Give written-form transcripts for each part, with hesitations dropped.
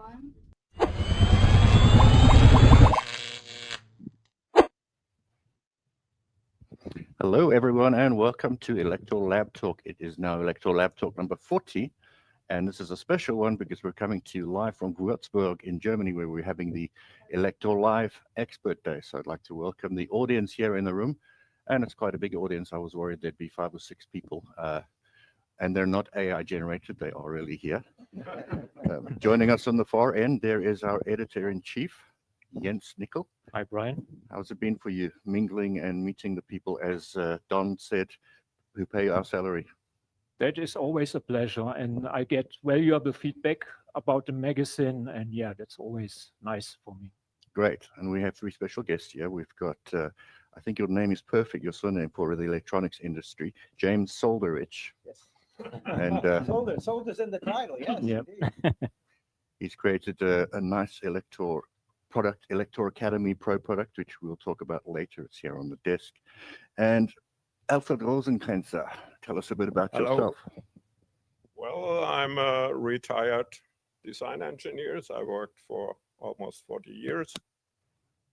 everyone. Hello, everyone, and welcome to Elektor Lab Talk. It is now Elektor Lab Talk number 40, and this is a special one because we're coming to you live from Würzburg in Germany, where we're having the Elektor Live Expert Day. So I'd like to welcome the audience here in the room, and it's quite a big audience. I was worried there'd be 5 or 6 people, and they're not AI generated. They are really here. Joining us on the far end, there is our editor-in-chief, Jens Nickel. Hi, Brian. How's it been for you, mingling and meeting the people, as Don said, who pay our salary? That is always a pleasure, and I get valuable feedback about the magazine, and yeah, that's always nice for me. Great, and we have 3 special guests here. We've got, I think your name is perfect, your surname for the electronics industry, James Solderitsch. Yes. And Solder's in the title, yes. Yeah. he's created a nice Elektor product, Elektor Academy Pro product, which we'll talk about later. It's here on the desk. And Alfred Rosenkränzer, tell us a bit about yourself. Well, I'm a retired design engineer. I worked for almost 40 years.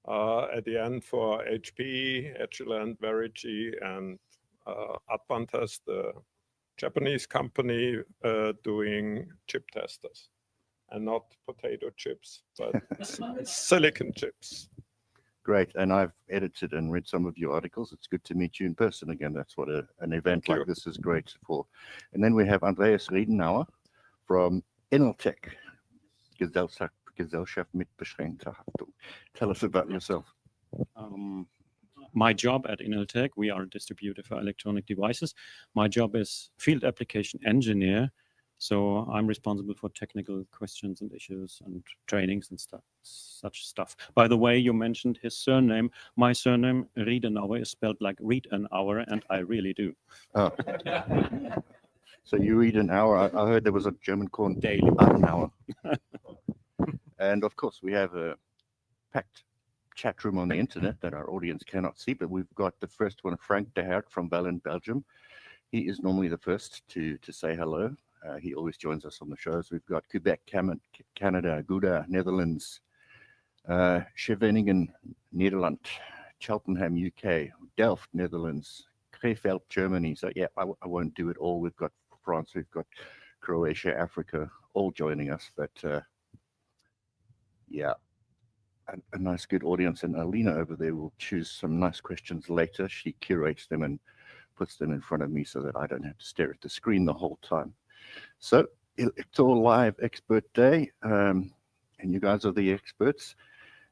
At the end for HP, Agilent, Verigy, and Advantest, the Japanese company doing chip testers. And not potato chips, but silicon chips. Great, and I've edited and read some of your articles. It's good to meet you in person again. That's what an event like this is great for. And then we have Andreas Riedenauer from Ineltek, Gesellschaft mit beschränkter Haftung. Tell us about yourself. My job at Ineltek, we are a distributor for electronic devices. My job is field application engineer. So I'm responsible for technical questions and issues and trainings and such stuff. By the way, you mentioned his surname. My surname, Riedenauer, is spelled like read an hour, and I really do. Oh. So you read an hour. I heard there was a German called daily an hour. And of course, we have a packed chat room on the internet that our audience cannot see, but we've got the first one, Frank de Hert from Belgium, Belgium. He is normally the first to say hello. He always joins us on the shows. We've got Quebec, Canada, Gouda, Netherlands, Scheveningen, Nederland, Cheltenham, UK, Delft, Netherlands, Krefeld, Germany. So yeah, I won't do it all. We've got France, we've got Croatia, Africa, all joining us. But yeah, a nice, good audience. And Alina over there will choose some nice questions later. She curates them and puts them in front of me so that I don't have to stare at the screen the whole time. So, Elektor Live Expert Day, and you guys are the experts.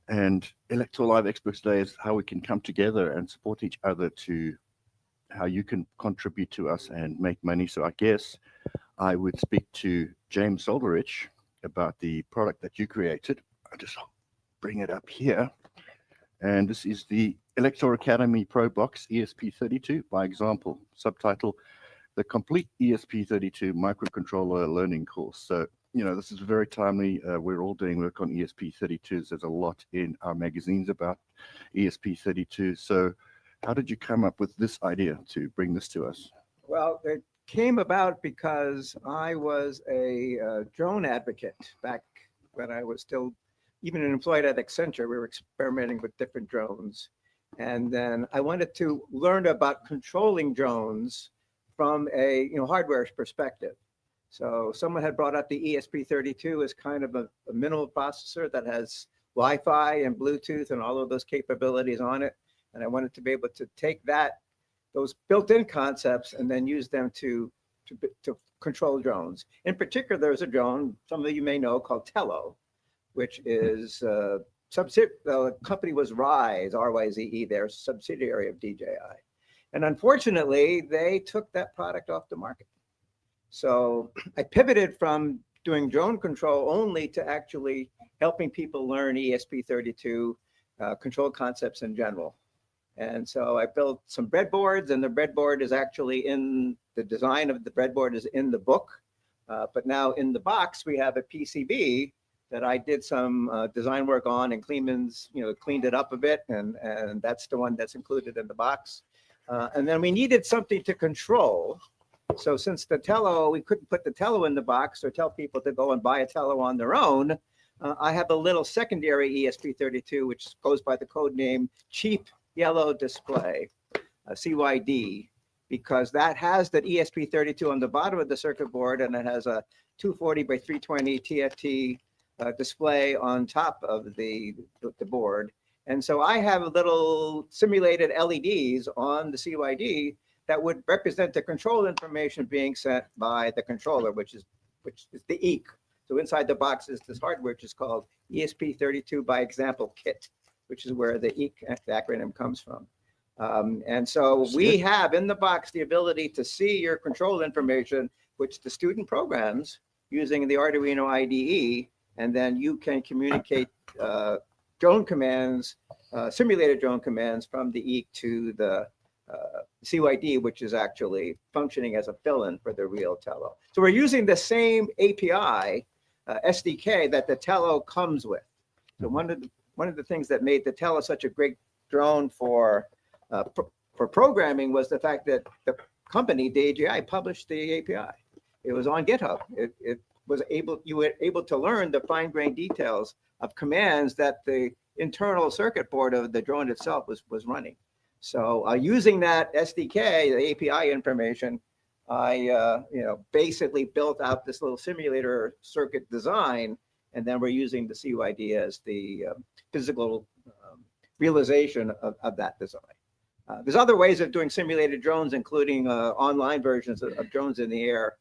And Elektor Live Experts Day is how we can come together and support each other, to how you can contribute to us and make money. So I guess I would speak to James Solderitsch about the product that you created. I'll just bring it up here. And this is the Elektor Academy Pro Box ESP32 by example, subtitle, the complete ESP32 microcontroller learning course. So, you know, this is very timely. We're all doing work on ESP32s. There's a lot in our magazines about ESP32. So how did you come up with this idea to bring this to us? Well, it came about because I was a drone advocate back when I was still even employed at Accenture. We were experimenting with different drones. And then I wanted to learn about controlling drones from a hardware perspective. So someone had brought up the ESP32 as kind of a minimal processor that has Wi-Fi and Bluetooth and all of those capabilities on it. And I wanted to be able to take those built-in concepts and then use them to control drones. In particular, there's a drone some of you may know called Tello, which is the company was Rise, RYZE, their subsidiary of DJI. And unfortunately, they took that product off the market. So I pivoted from doing drone control only to actually helping people learn ESP32 control concepts in general. And so I built some breadboards, and the breadboard is actually the design of the breadboard is in the book. But now in the box, we have a PCB that I did some design work on, and Clean's, cleaned it up a bit, and that's the one that's included in the box. And then we needed something to control. So since the Tello, we couldn't put the Tello in the box or tell people to go and buy a Tello on their own, I have a little secondary ESP32, which goes by the code name Cheap Yellow Display, CYD, because that has that ESP32 on the bottom of the circuit board, and it has a 240 by 320 TFT display on top of the board. And so I have little simulated LEDs on the CYD that would represent the control information being sent by the controller, which is the EEC. So inside the box is this hardware, which is called ESP32 by example kit, which is where the EEC acronym comes from. And so we have in the box the ability to see your control information, which the student programs using the Arduino IDE, and then you can communicate drone commands, simulated drone commands from the EEC to the CYD, which is actually functioning as a fill-in for the real Tello. So we're using the same API SDK that the Tello comes with. So one of the things that made the Tello such a great drone for programming was the fact that the company, the AGI, published the API. It was on GitHub. You were able to learn the fine-grained details of commands that the internal circuit board of the drone itself was running. So using that SDK, the API information, I basically built out this little simulator circuit design, and then we're using the CYD as the physical realization of that design. There's other ways of doing simulated drones, including online versions of drones in the air,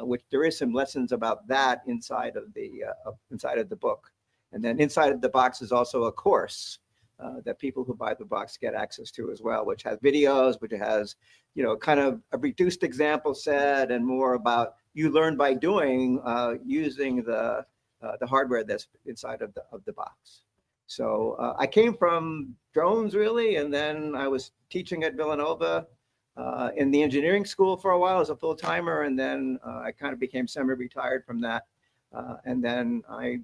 which there is some lessons about that inside of the book. And then inside of the box is also a course that people who buy the box get access to as well, which has videos, which has, kind of a reduced example set and more about you learn by doing using the hardware that's inside of the box. So I came from drones really, and then I was teaching at Villanova in the engineering school for a while as a full timer, and then I kind of became semi-retired from that, and then I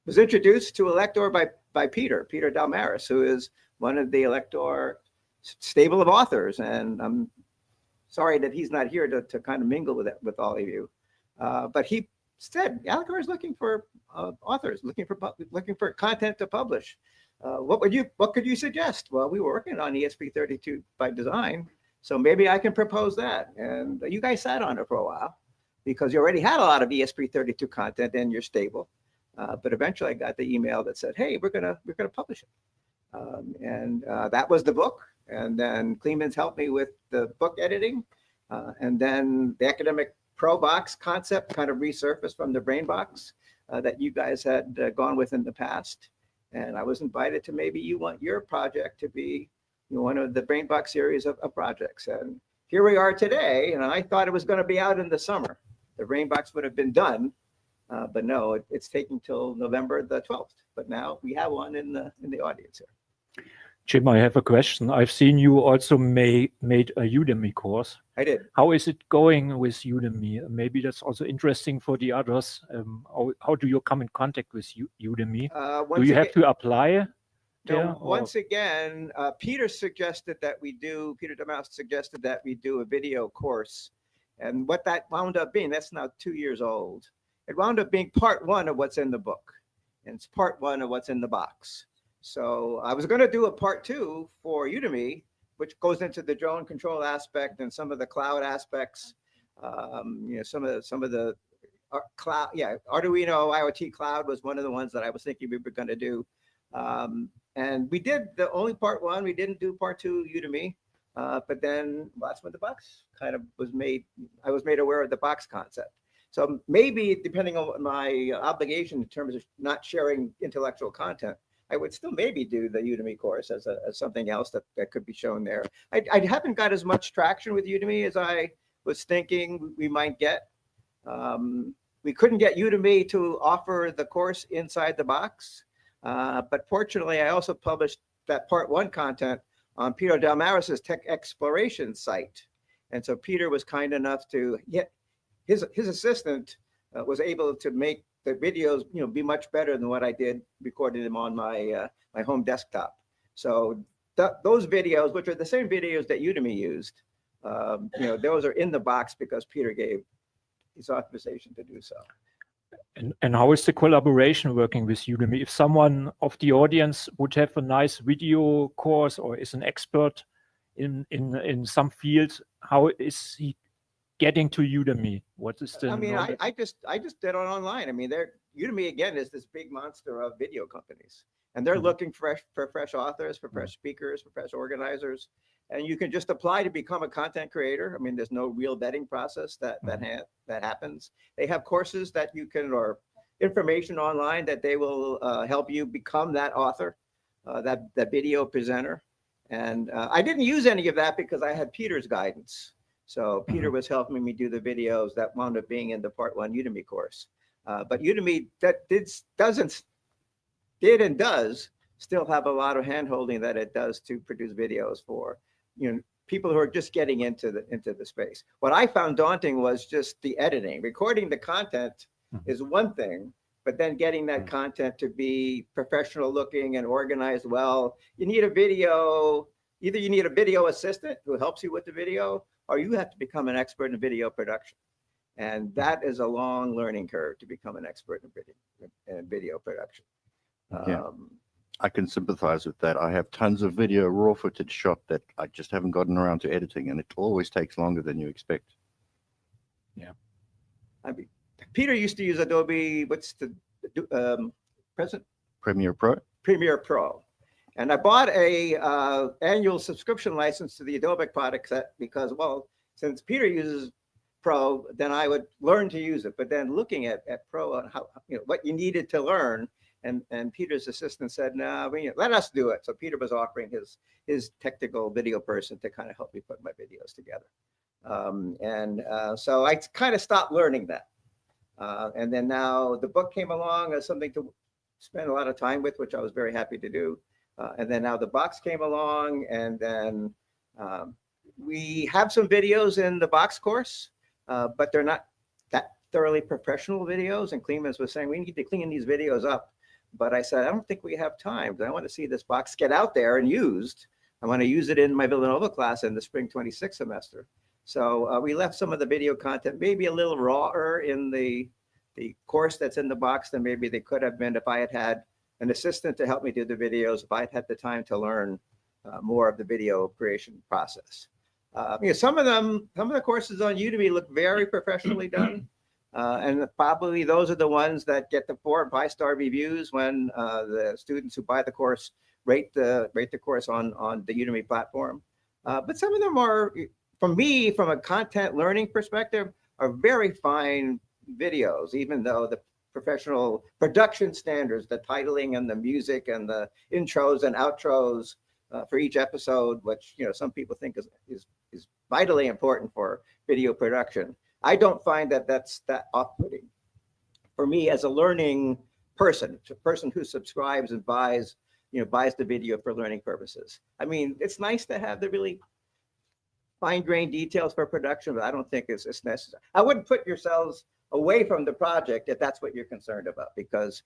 was introduced to Elektor by Peter Dalmaris, who is one of the Elektor stable of authors. And I'm sorry that he's not here to kind of mingle with all of you. But he said, Elektor is looking for authors, looking for content to publish. What could you suggest? Well, we were working on ESP32 by design, so maybe I can propose that. And you guys sat on it for a while because you already had a lot of ESP32 content in your stable. But eventually I got the email that said, hey, we're gonna publish it. And that was the book. And then Clemens helped me with the book editing. And then the Academic Pro box concept kind of resurfaced from the Brain box that you guys had gone with in the past. And I was invited to maybe you want your project to be one of the Brain box series of projects. And here we are today. And I thought it was going to be out in the summer. The Brain box would have been done. But no, it's taking till November the 12th. But now we have one in the audience here. Jim, I have a question. I've seen you also made a Udemy course. I did. How is it going with Udemy? Maybe that's also interesting for the others. How do you come in contact with Udemy? Do you have to apply? No, once again, Peter suggested that Peter Dalmaris suggested that we do a video course. And what that wound up being, that's now 2 years old. It wound up being part one of what's in the book, and it's part one of what's in the box. So I was going to do a part two for Udemy, which goes into the drone control aspect and some of the cloud aspects. Some of the cloud, Arduino IoT cloud was one of the ones that I was thinking we were going to do. And we did the only part one. We didn't do part two Udemy, but then that's when the box kind of was made. I was made aware of the box concept. So maybe depending on my obligation in terms of not sharing intellectual content, I would still maybe do the Udemy course as something else that could be shown there. I haven't got as much traction with Udemy as I was thinking we might get. We couldn't get Udemy to offer the course inside the box. But fortunately, I also published that part one content on Peter Dalmaris's Tech Exploration site. And so Peter was kind enough to get his assistant was able to make the videos, be much better than what I did recording them on my my home desktop. So those videos, which are the same videos that Udemy used, those are in the box because Peter gave his authorization to do so. And how is the collaboration working with Udemy? If someone of the audience would have a nice video course or is an expert in some field, how is he getting to Udemy? What is the? I mean, I just did it online. I mean, Udemy again is this big monster of video companies, and they're looking for fresh authors, for fresh speakers, for fresh organizers, and you can just apply to become a content creator. I mean, there's no real vetting process that happens. They have courses that you can, or information online that they will help you become that author, that video presenter. And I didn't use any of that because I had Peter's guidance. So Peter was helping me do the videos that wound up being in the Part 1 Udemy course. But Udemy did and does still have a lot of hand-holding that it does to produce videos for, people who are just getting into the space. What I found daunting was just the editing. Recording the content is one thing, but then getting that content to be professional looking and organized well. You need a video, either you need a video assistant who helps you with the video, or you have to become an expert in video production. And that is a long learning curve to become an expert in video production. I can sympathize with that. I have tons of video raw footage shot that I just haven't gotten around to editing, and it always takes longer than you expect. Yeah. I mean, Peter used to use Adobe, what's the present? Premiere Pro? Premiere Pro. And I bought a annual subscription license to the Adobe product set because, well, since Peter uses Pro, then I would learn to use it. But then looking at Pro and how, what you needed to learn, and Peter's assistant said, no, let us do it. So Peter was offering his technical video person to kind of help me put my videos together. So I kind of stopped learning that. And then now the book came along as something to spend a lot of time with, which I was very happy to do. And then now the box came along, and then we have some videos in the box course, but they're not that thoroughly professional videos. And Clemens was saying, we need to clean these videos up. But I said, I don't think we have time. I want to see this box get out there and used. I want to use it in my Villanova class in the spring 26 semester. So we left some of the video content maybe a little rawer in the course that's in the box than maybe they could have been if I had had an assistant to help me do the videos, if I had had the time to learn more of the video creation process. Some of the courses on Udemy look very professionally done. And probably those are the ones that get the 4- and 5-star reviews when the students who buy the course rate the course on the Udemy platform. But some of them are, from a content learning perspective, are very fine videos, even though the professional production standards, the titling and the music and the intros and outros for each episode, which some people think is vitally important for video production. I don't find that that's that off-putting. For me, as a learning person, a person who subscribes and buys the video for learning purposes. I mean, it's nice to have the really fine-grained details for production, but I don't think it's necessary. I wouldn't put yourselves away from the project if that's what you're concerned about, because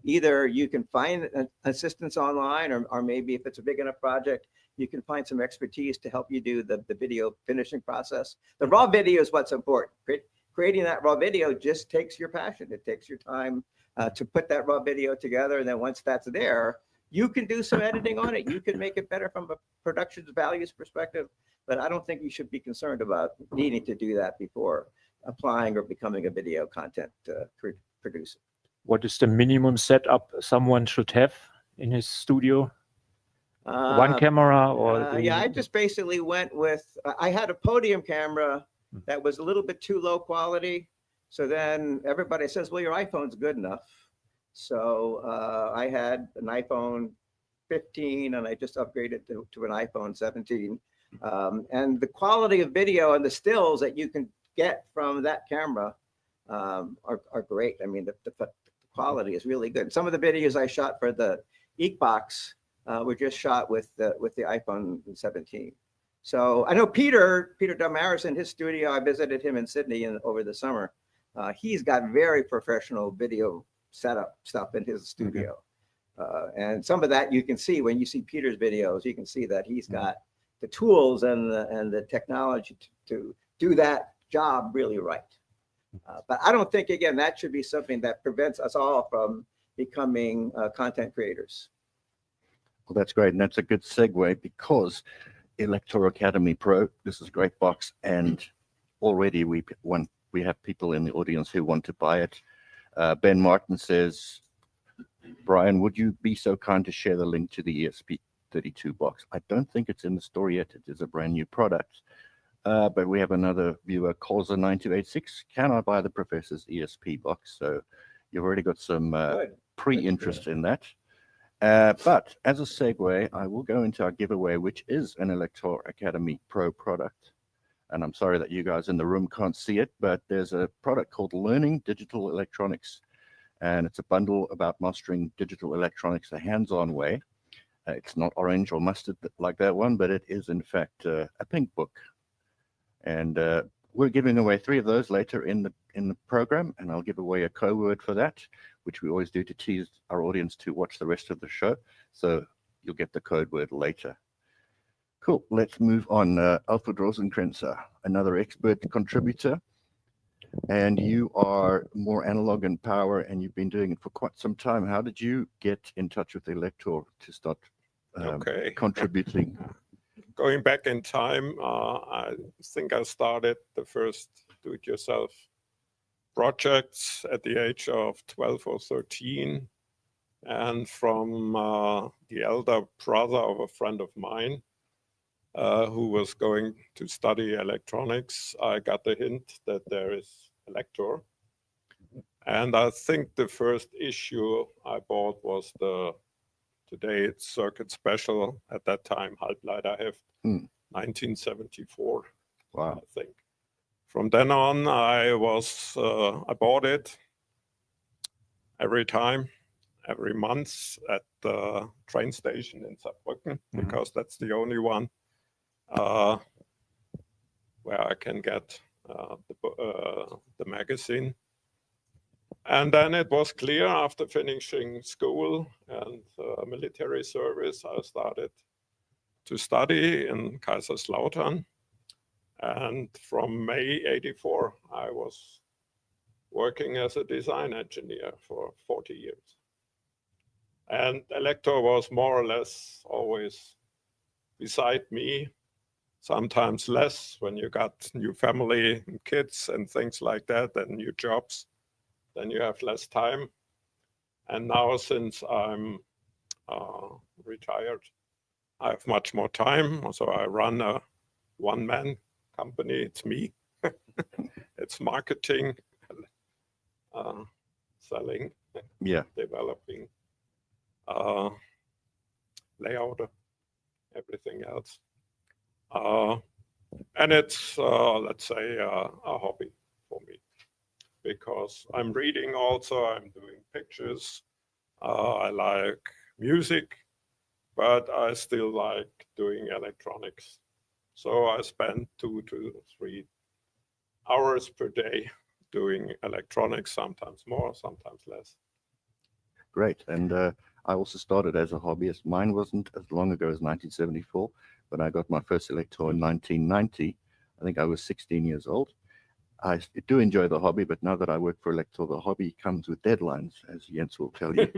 either you can find assistance online, or maybe if it's a big enough project, you can find some expertise to help you do the video finishing process. The raw video is what's important. Creating that raw video just takes your passion. It takes your time to put that raw video together. And then once that's there, you can do some editing on it. You can make it better from a production values perspective. But I don't think you should be concerned about needing to do that before applying or becoming a video content producer. What is the minimum setup someone should have in his studio? One camera, or yeah, I just basically went with, I had a podium camera that was a little bit too low quality. So then everybody says, well, your iPhone's good enough. So I had an iPhone 15 and I just upgraded to an iPhone 17. And the quality of video and the stills that you can get from that camera are great. I mean, the quality is really good. Some of the videos I shot for the Eekbox were just shot with the iPhone 17. So I know Peter Damaris in his studio. I visited him in Sydney over the summer. He's got very professional video setup stuff in his studio. And some of that you can see when you see Peter's videos. You can see that he's got the tools and the technology to do that job really right. But I don't think, again, that should be something that prevents us all from becoming content creators. Well, that's great. And that's a good segue because Elektor Academy Pro, this is a great box. And already we have people in the audience who want to buy it. Ben Martin says, Brian, would you be so kind to share the link to the ESP32 box? I don't think it's in the store yet. It is a brand new product. But we have another viewer, Calza9286. Can I buy the professor's ESP box? So you've already got some pre-interest in that. But as a segue, I will go into our giveaway, which is an Elektor Academy Pro product. And I'm sorry that you guys in the room can't see it, but there's a product called Learning Digital Electronics. And it's a bundle about mastering digital electronics the hands-on way. It's not orange or mustard like that one, but it is in fact a pink book. And we're giving away 3 of those later in the program, and I'll give away a code word for that, which we always do to tease our audience to watch the rest of the show. So you'll get the code word later. Cool. Let's move on. Alfred Rosenkränzer, another expert contributor, and you are more analog and power, and you've been doing it for quite some time. How did you get in touch with Elektor to start contributing? Going back in time, I think I started the first do-it-yourself projects at the age of 12 or 13. And from the elder brother of a friend of mine who was going to study electronics, I got the hint that there is Elektor. And I think the first issue I bought was today it's Circuit Special, at that time Halbleiter Heft, 1974. Wow. I think. From then on, I bought it every month at the train station in Saarbrücken, because that's the only one where I can get the magazine. And then it was clear after finishing school and military service, I started to study in Kaiserslautern. And from May 84, I was working as a design engineer for 40 years. And Elektor was more or less always beside me, sometimes less when you got new family and kids and things like that, and new jobs, then you have less time. And now since I'm retired, I have much more time. So I run a one-man company. It's me. It's marketing, selling, developing, layout, everything else. And it's, let's say, a hobby for me, because I'm reading also, I'm doing pictures, I like music, but I still like doing electronics. So I spend 2 to 3 hours per day doing electronics, sometimes more, sometimes less. Great. And I also started as a hobbyist. Mine wasn't as long ago as 1974, but I got my first Elektor in 1990. I think I was 16 years old. I do enjoy the hobby, but now that I work for Elektor, the hobby comes with deadlines, as Jens will tell you.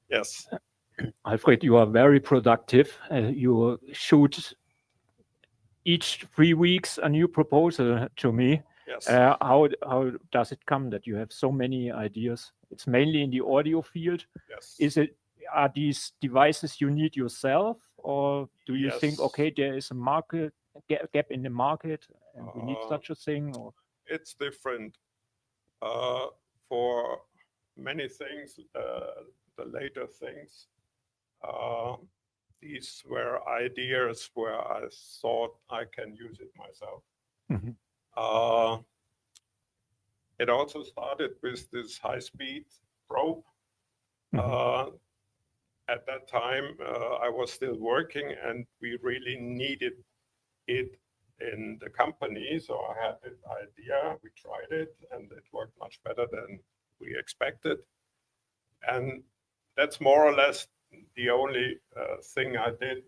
Yes. Alfred, you are very productive. You shoot each 3 weeks a new proposal to me. Yes. How does it come that you have so many ideas? It's mainly in the audio field. Yes. Are these devices you need yourself, or do you think, Yes. okay, there is a market gap in the market and we need such a thing? Or? It's different. For many things, the later things, these were ideas where I thought I can use it myself. It also started with this high-speed probe. At that time, I was still working, and we really needed it in the company. So I had the idea, we tried it, and it worked much better than we expected. And that's more or less the only thing I did,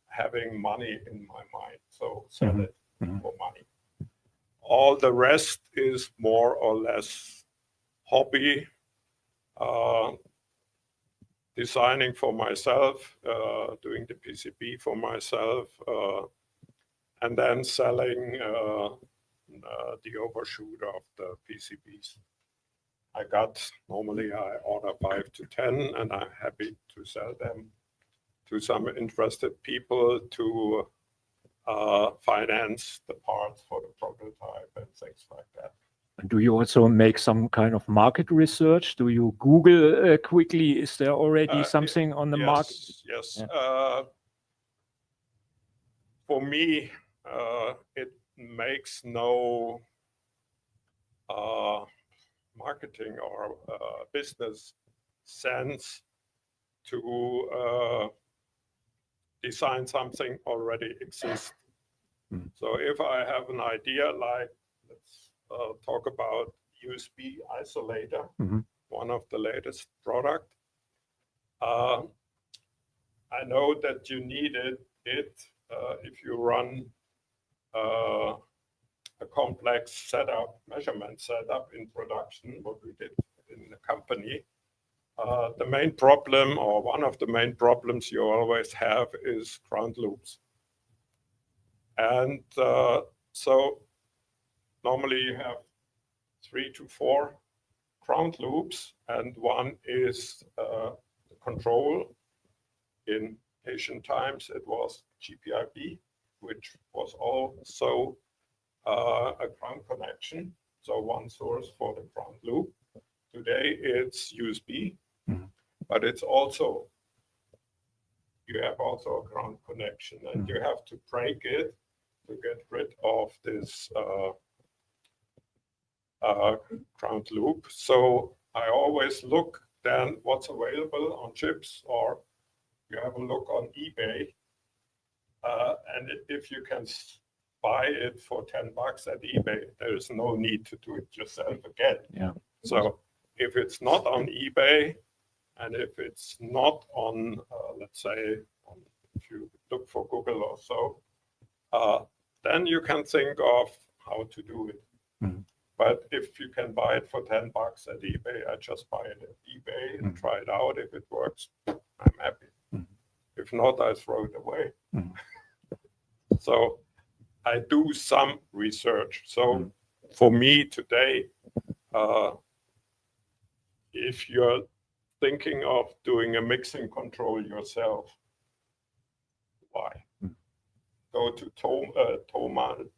having money in my mind. So sell it for money. all the rest is more or less hobby, designing for myself, doing the PCB for myself, and then selling the overshoot of the PCBs. Normally I order 5 to 10, and I'm happy to sell them to some interested people to finance the parts for the prototype and things like that. Do you also make some kind of market research? Do you Google quickly? Is there already something on the market? Yes. Yeah. For me, it makes no marketing or business sense to design something already exists. Mm. So if I have an idea, like let's talk about USB isolator, one of the latest product. I know that you needed it if you run a complex setup, measurement setup in production, what we did in the company. The main problem, or one of the main problems you always have, is ground loops. And so normally you have 3 to 4 ground loops, and one is the control. In ancient times, it was GPIB, which was also a ground connection, so one source for the ground loop. Today it's USB, but it's also, you have also a ground connection, and you have to break it to get rid of this ground loop. So I always look then what's available on chips, or you have a look on eBay, and if you can buy it for $10 at eBay, there is no need to do it yourself again. Yeah. So if it's not on eBay, and if it's not on, let's say, if you look for Google or so, then you can think of how to do it. But if you can buy it for $10 at eBay, I just buy it at eBay and try it out. If it works, I'm happy. If not, I throw it away. So I do some research. So for me today, if you're thinking of doing a mixing control yourself, why? Go to Thomann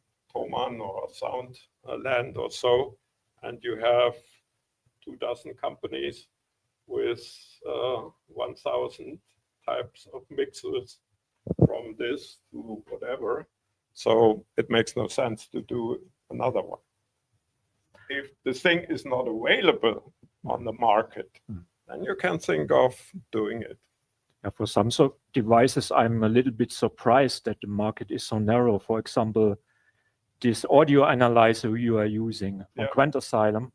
or Soundland or so, and you have 24 companies with 1,000 types of mixers, from this to whatever. So it makes no sense to do another one. If the thing is not available on the market, then you can think of doing it. Yeah, for some sort of devices, I'm a little bit surprised that the market is so narrow. For example, this audio analyzer you are using from Quantasylum,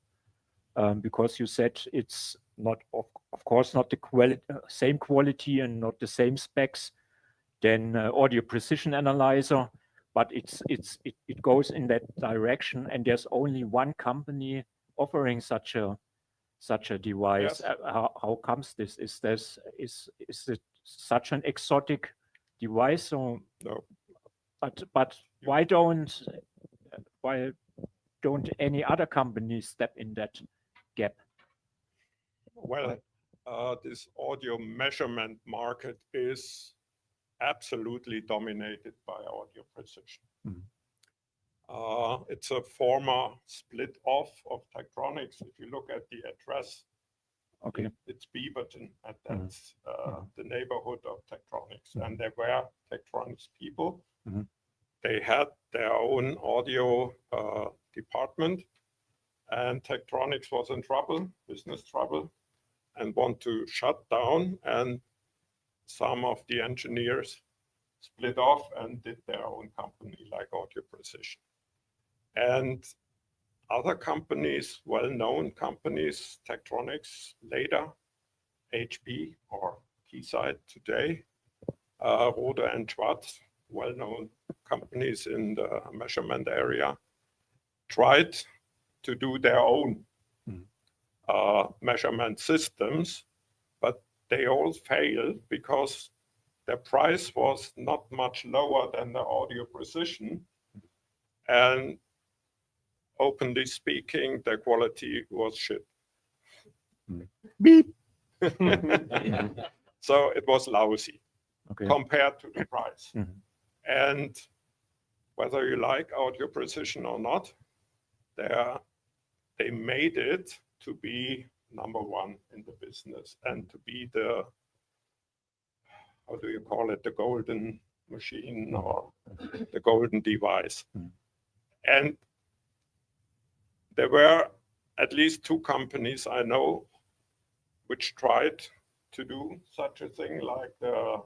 because you said it's not, of course, not the same quality and not the same specs than audio precision analyzer, but it goes in that direction, and there's only one company offering such a device. Yes. How comes this? Is it such an exotic device? Or, No. But why don't any other companies step in that gap? Well, this audio measurement market is absolutely dominated by audio precision. It's a former split off of Tektronix. If you look at the address, it's Beaverton, and that's the neighborhood of Tektronix. And there were Tektronix people. They had their own audio department, and Tektronix was in trouble, business trouble, and want to shut down, and some of the engineers split off and did their own company like Audio Precision. And other companies, well-known companies, Tektronix later, HP or Keysight today, Rohde and Schwarz, well-known companies in the measurement area, tried to do their own Mhm. measurement systems, but they all failed because the price was not much lower than the audio precision. And openly speaking, the quality was shit. Beep. So it was lousy Okay. compared to the price. Mhm. And whether you like audio precision or not, they made it to be number one in the business and to be the, how do you call it, the golden machine or the golden device. Mhm. And there were at least two companies I know which tried to do such a thing, like the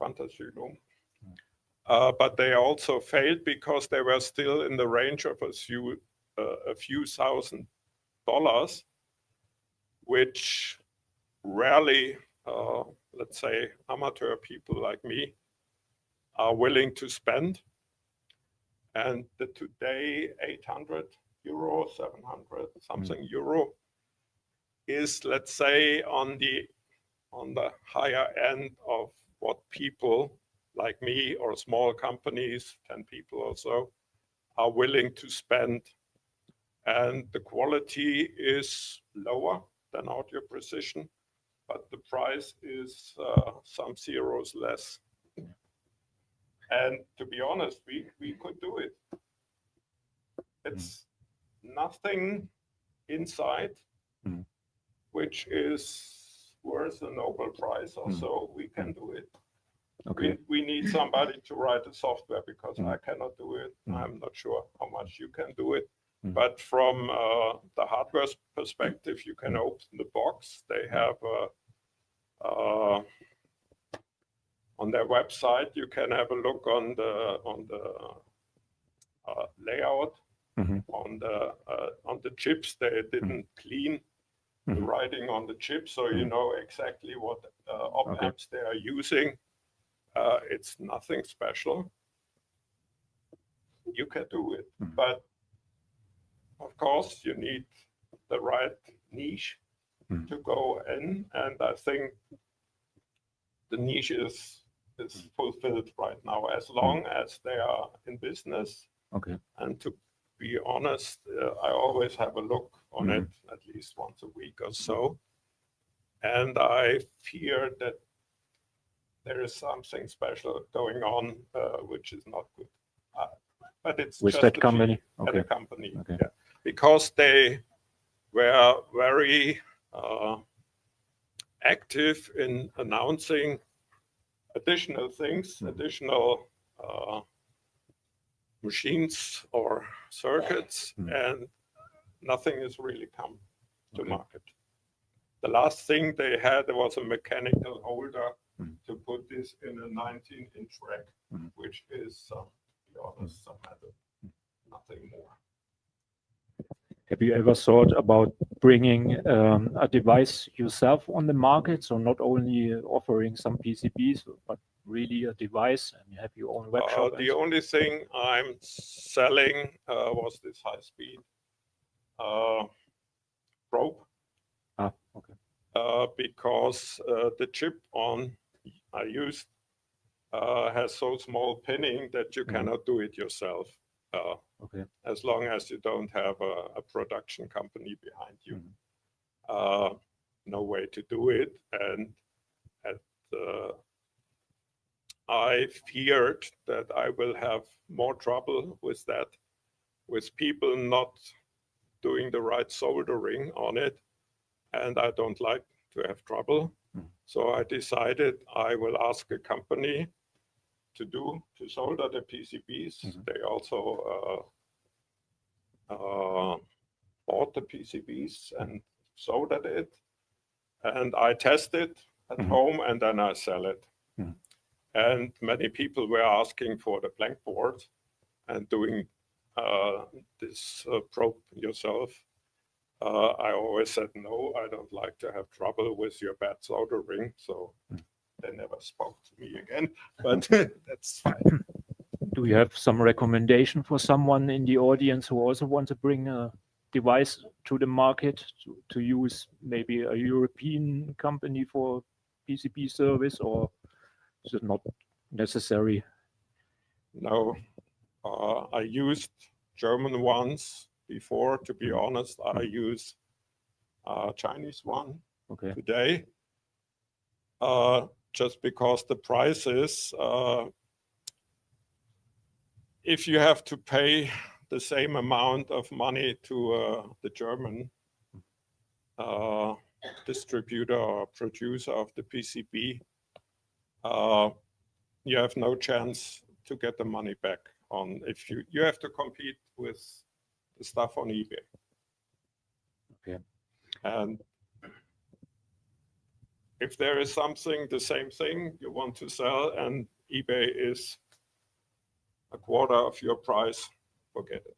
Quantasylum. But they also failed because they were still in the range of a few $1,000s, which rarely, let's say, amateur people like me are willing to spend. And the today 800 euro, 700 something euro is, let's say, on the higher end of what people like me or small companies, 10 people or so, are willing to spend. And the quality is lower than audio precision, but the price is some zeros less. And to be honest, we could do it. It's nothing inside, which is worth a Nobel Prize or so. We can do it. Okay. We need somebody to write the software because I cannot do it. I'm not sure how much you can do it. But from the hardware perspective, you can open the box. They have on their website, you can have a look on the layout, on the chips. They didn't clean the writing on the chip, so you know exactly what op-amps they are using. It's nothing special. You can do it, but of course you need the right niche to go in, and I think the niche is fulfilled right now as long as they are in business. Okay. And to be honest, I always have a look on it at least once a week or so, and I fear that there is something special going on, which is not good. But it's With just that a company? fee at Okay. a company, Okay. yeah. Because they were very active in announcing additional things, additional machines or circuits, and nothing has really come to market. The last thing they had was a mechanical holder to put this in a 19-inch rack, which is, to be honest, nothing more. Have you ever thought about bringing a device yourself on the market? So not only offering some PCBs, but really a device, and have your own web shop? The only thing I'm selling was this high-speed probe. Okay. Because the chip I used has so small pinning that you cannot do it yourself. Okay. As long as you don't have a production company behind you. No way to do it. And I feared that I will have more trouble with that, with people not doing the right soldering on it. And I don't like to have trouble. So I decided I will ask a company to solder the PCBs. They also bought the PCBs and soldered it. And I test it at home and then I sell it. And many people were asking for the blank board and doing this probe yourself. I always said, no, I don't like to have trouble with your bad soldering. So they never spoke to me again, but that's fine. Do you have some recommendation for someone in the audience who also wants to bring a device to the market to use maybe a European company for PCB service, or is it not necessary? No, I used German ones before. To be honest, I use a Chinese one Okay. today, just because the prices, if you have to pay the same amount of money to the German distributor or producer of the PCB, you have no chance to get the money back on if you have to compete with the stuff on eBay. Okay. And if there is something, the same thing you want to sell, and eBay is a quarter of your price, forget it.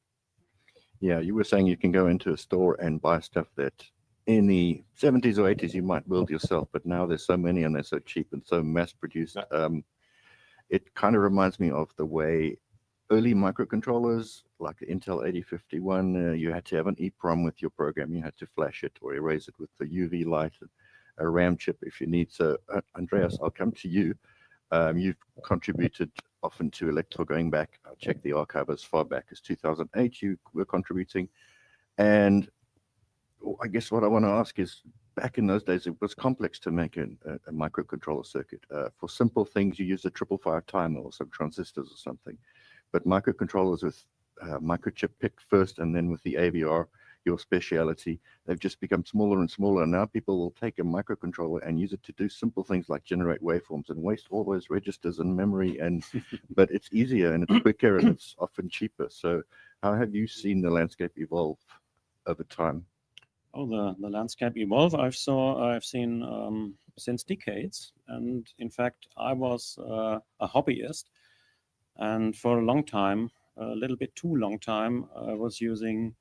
Yeah, you were saying you can go into a store and buy stuff that in the 70s or 80s you might build yourself, but now there's so many and they're so cheap and so mass produced. It kind of reminds me of the way early microcontrollers, like the Intel 8051, you had to have an EEPROM with your program. You had to flash it or erase it with the UV light, a RAM chip if you need. So, Andreas, I'll come to you. You've contributed often to Elektor going back. I checked the archive as far back as 2008. You were contributing. And I guess what I want to ask is, back in those days, it was complex to make a microcontroller circuit. For simple things, you use a 555 timer or some transistors or something. But microcontrollers with microchip picked first and then with the AVR, your speciality, they've just become smaller and smaller. And now people will take a microcontroller and use it to do simple things like generate waveforms and waste all those registers and memory. But it's easier and it's quicker and it's often cheaper. So how have you seen the landscape evolve over time? Oh, the landscape evolve. I've seen since decades, and in fact, I was a hobbyist, and for a long time, a little bit too long time, I was using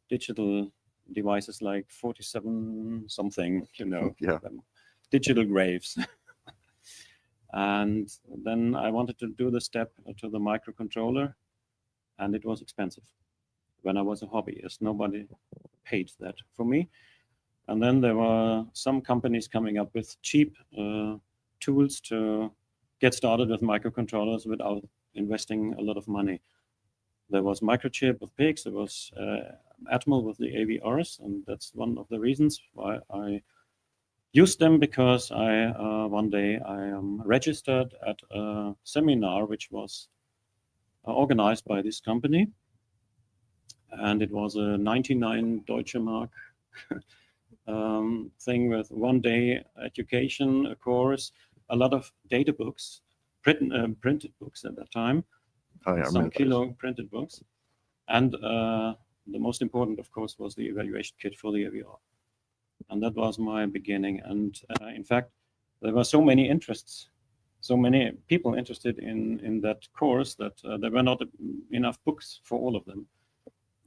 digital devices like 47 something, Yeah. digital graves. And then I wanted to do the step to the microcontroller, and it was expensive. When I was a hobbyist, nobody paid that for me. And then there were some companies coming up with cheap tools to get started with microcontrollers without investing a lot of money. There was Microchip with PICs, there was Atmel with the AVRs, and that's one of the reasons why I used them, because one day I registered at a seminar which was organized by this company. And it was a 99 Deutsche Mark thing with 1 day education, a course, a lot of data books, printed books at that time, some kilo printed books. And the most important, of course, was the evaluation kit for the AVR. And that was my beginning. And in fact, there were so many interests, so many people interested in that course that there were not enough books for all of them.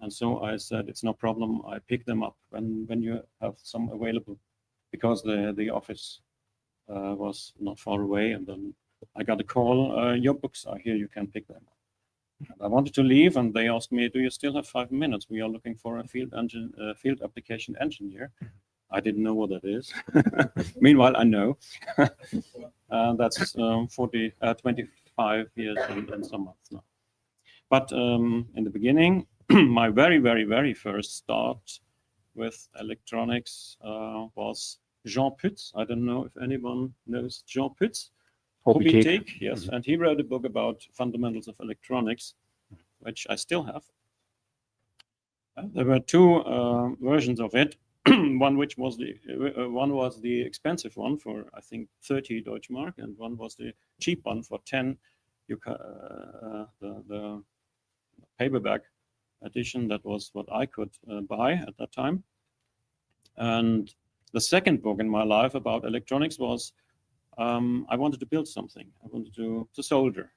And so I said, it's no problem. I pick them up when you have some available, because the office was not far away. And then I got a call, your books are here, you can pick them up. And I wanted to leave, and they asked me, do you still have 5 minutes? We are looking for a field application engineer. I didn't know what that is. Meanwhile, I know. That's 25 years and some months now. But in the beginning, my very, very, very first start with electronics was Jean Pütz. I don't know if anyone knows Jean Pütz. Hobbytech, yes. Mm-hmm. And he wrote a book about fundamentals of electronics, which I still have. There were two versions of it. One was the expensive one for, I think, 30 Deutsche Mark, and one was the cheap one for 10. The paperback edition, that was what I could buy at that time. And the second book in my life about electronics was I wanted to build something. I wanted to solder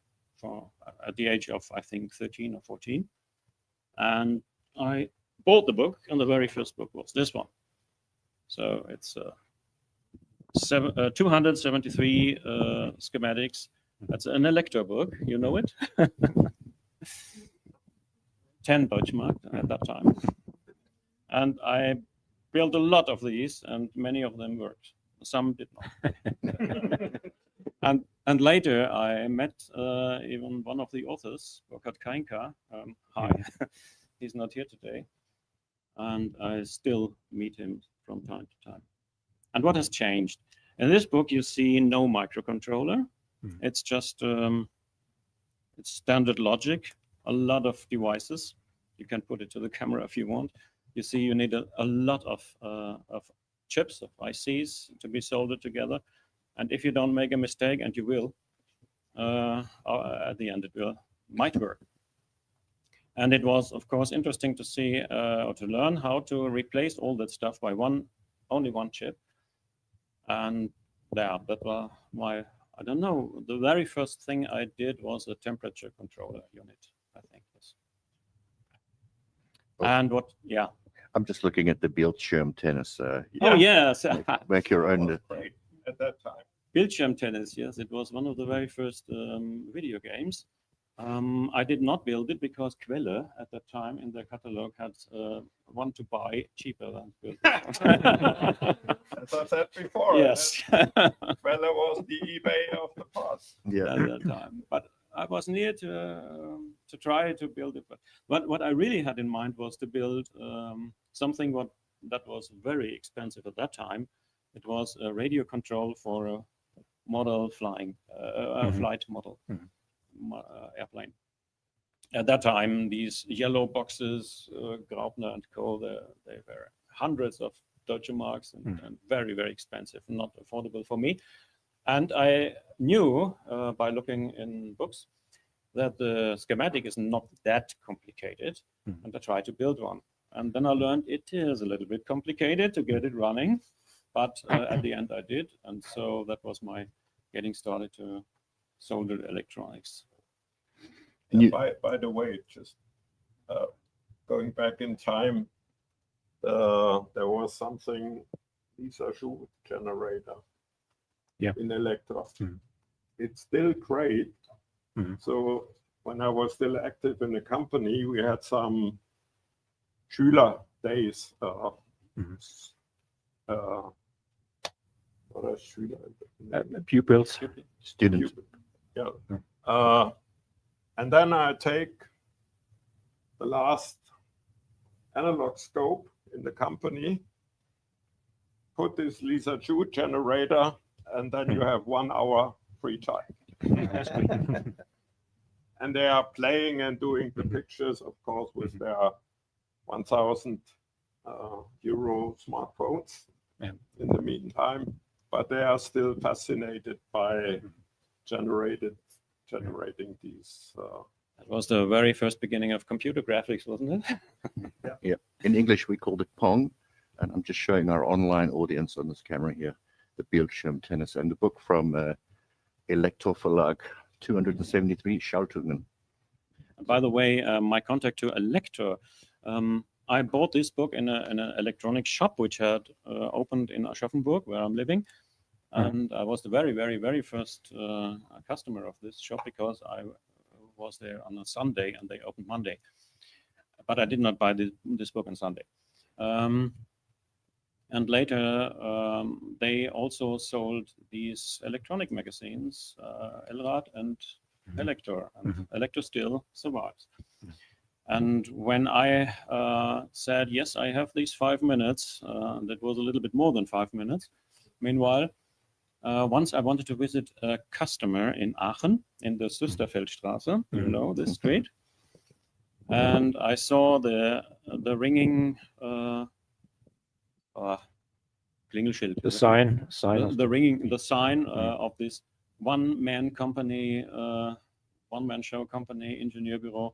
at the age of, I think, 13 or 14. And I bought the book, and the very first book was this one. So it's 273 schematics. That's an Elektor book, you know it? 10 Deutschmark at that time. And I built a lot of these, and many of them worked. Some did not. And later I met even one of the authors, Burkhard Kainka. Hi, he's not here today. And I still meet him from time to time. And what has changed? In this book, you see no microcontroller. It's just it's standard logic, a lot of devices. You can put it to the camera if you want. You see you need a lot of chips, of ICs to be soldered together. And if you don't make a mistake, and you will, at the end it might work. And it was, of course, interesting to see or to learn how to replace all that stuff by only one chip. And yeah, that was I don't know, the very first thing I did was a temperature controller unit, I think. Yes. Oh. And what, yeah. I'm just looking at the Bildschirmtennis. Oh, yes. Make your own. Great at that time. Bildschirmtennis, yes, it was one of the very first video games. I did not build it because Quelle at that time in their catalog had one to buy cheaper than build it. As I said before, Yes. Quelle was the eBay of the past. Yeah. At that time. But I was near to try to build it. But what I really had in mind was to build something that was very expensive at that time. It was a radio control for a model flying, flight model. Airplane. At that time, these yellow boxes, Graupner and Co., they were hundreds of Deutsche Marks and very, very expensive, not affordable for me. And I knew by looking in books that the schematic is not that complicated, and I tried to build one. And then I learned it is a little bit complicated to get it running, but at the end I did. And so that was my getting started to solder electronics. And by the way, just going back in time, there was something, Lisa Schuh generator in Elektor. It's still great. So when I was still active in the company, we had some Schüler days. What are Schüler? Pupils. Students. Yeah. And then I take the last analog scope in the company, put this Lisa Schuh generator, and then you have 1 hour free time. And they are playing and doing the pictures, of course, with their 1,000 euro smartphones in the meantime. But they are still fascinated by generating these. That was the very first beginning of computer graphics, wasn't it? Yeah. In English, we called it Pong. And I'm just showing our online audience on this camera here, the Bildschirmtennis, and the book from Elektor Verlag, 273 Schaltungen. By the way, my contact to Elektor, I bought this book in an electronic shop which had opened in Aschaffenburg, where I'm living. And I was the very, very, very first customer of this shop because I was there on a Sunday and they opened Monday. But I did not buy this book on Sunday. And later, they also sold these electronic magazines, Elrad and Elektor. And Elektor still survives. And when I said, yes, I have these 5 minutes, that was a little bit more than 5 minutes. Meanwhile, once I wanted to visit a customer in Aachen, in the Süsterfeldstraße, you know this street. And I saw the ringing Klingelschild. The sign. The sign of this one-man company, one-man show company, Ingenieurbüro.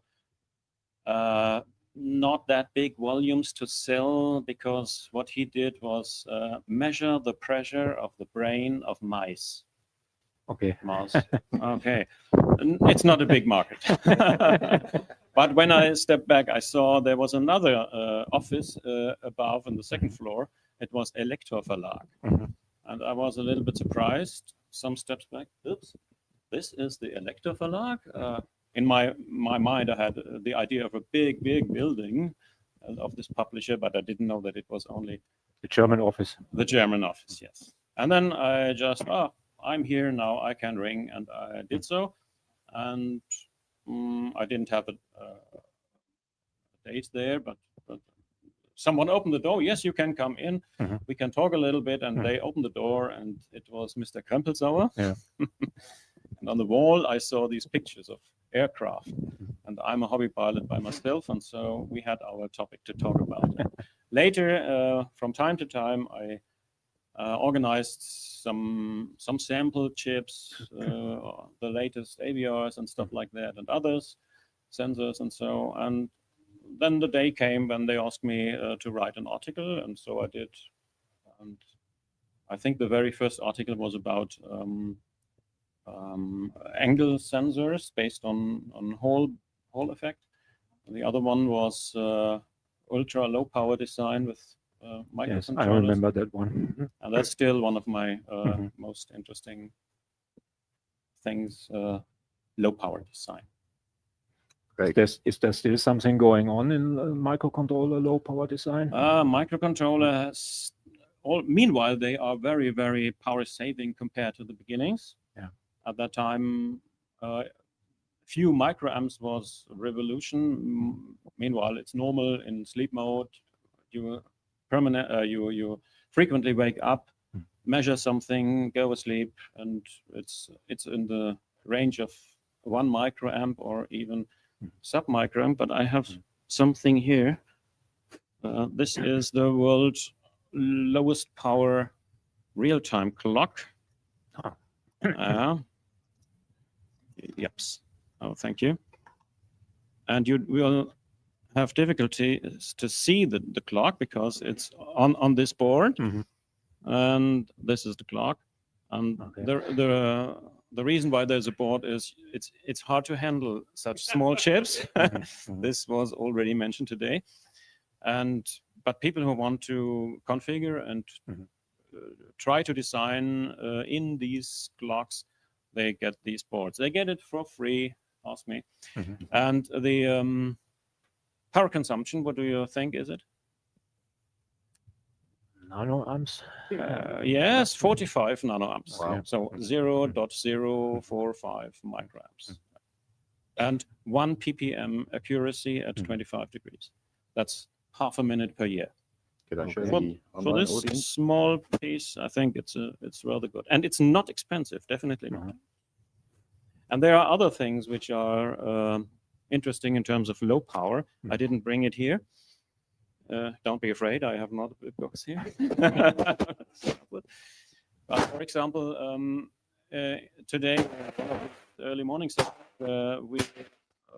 Not that big volumes to sell, because what he did was measure the pressure of the brain of mice. Okay. Mouse. Okay. It's not a big market. But when I stepped back, I saw there was another office above on the second floor. It was Elektor Verlag. And I was a little bit surprised. Some steps back. Oops. This is the Elektor Verlag. in my mind, I had the idea of a big building of this publisher, but I didn't know that it was only The German office. the German office. Yes. And then I just, I'm here now, I can ring, and I did so. And I didn't have a date there, but someone opened the door. Yes, you can come in. We can talk a little bit. And they opened the door, and it was Mr. Krempelsauer. Yeah. And on the wall, I saw these pictures of aircraft. And I'm a hobby pilot by myself, and so we had our topic to talk about. Later, from time to time, I organized some sample chips, the latest AVRs and stuff like that, and others, sensors and so. And then the day came when they asked me to write an article, and so I did. And I think the very first article was about angle sensors based on Hall effect. And the other one was ultra low power design with microcontrollers. Yes, I remember that one. And that's still one of my most interesting things, low power design. Great. Is there still something going on in microcontroller low power design? Microcontroller has meanwhile, they are very, very power saving compared to the beginnings. Yeah. At that time, few microamps was a revolution. Meanwhile, it's normal in sleep mode. You frequently wake up, measure something, go asleep, and it's in the range of 1 microamp or even sub microamp. But I have something here. This is the world's lowest power real-time clock. Yep. Oh, thank you. And you will have difficulty to see the clock because it's on this board, and this is the clock. And the reason why there's a board is it's hard to handle such small chips. This was already mentioned today, but people who want to configure and try to design in these clocks, they get these boards. They get it for free. Ask me. And the power consumption, what do you think is it? Nanoamps? Yes, 45 nanoamps. Wow. So 0.045 microamps. And 1 ppm accuracy at 25 degrees. That's half a minute per year. Could I show Okay. the For online this audience? small piece, I think it's rather good. And it's not expensive, definitely not. And there are other things which are interesting in terms of low power. I didn't bring it here. Don't be afraid, I have not a big box here. But for example, today, early morning,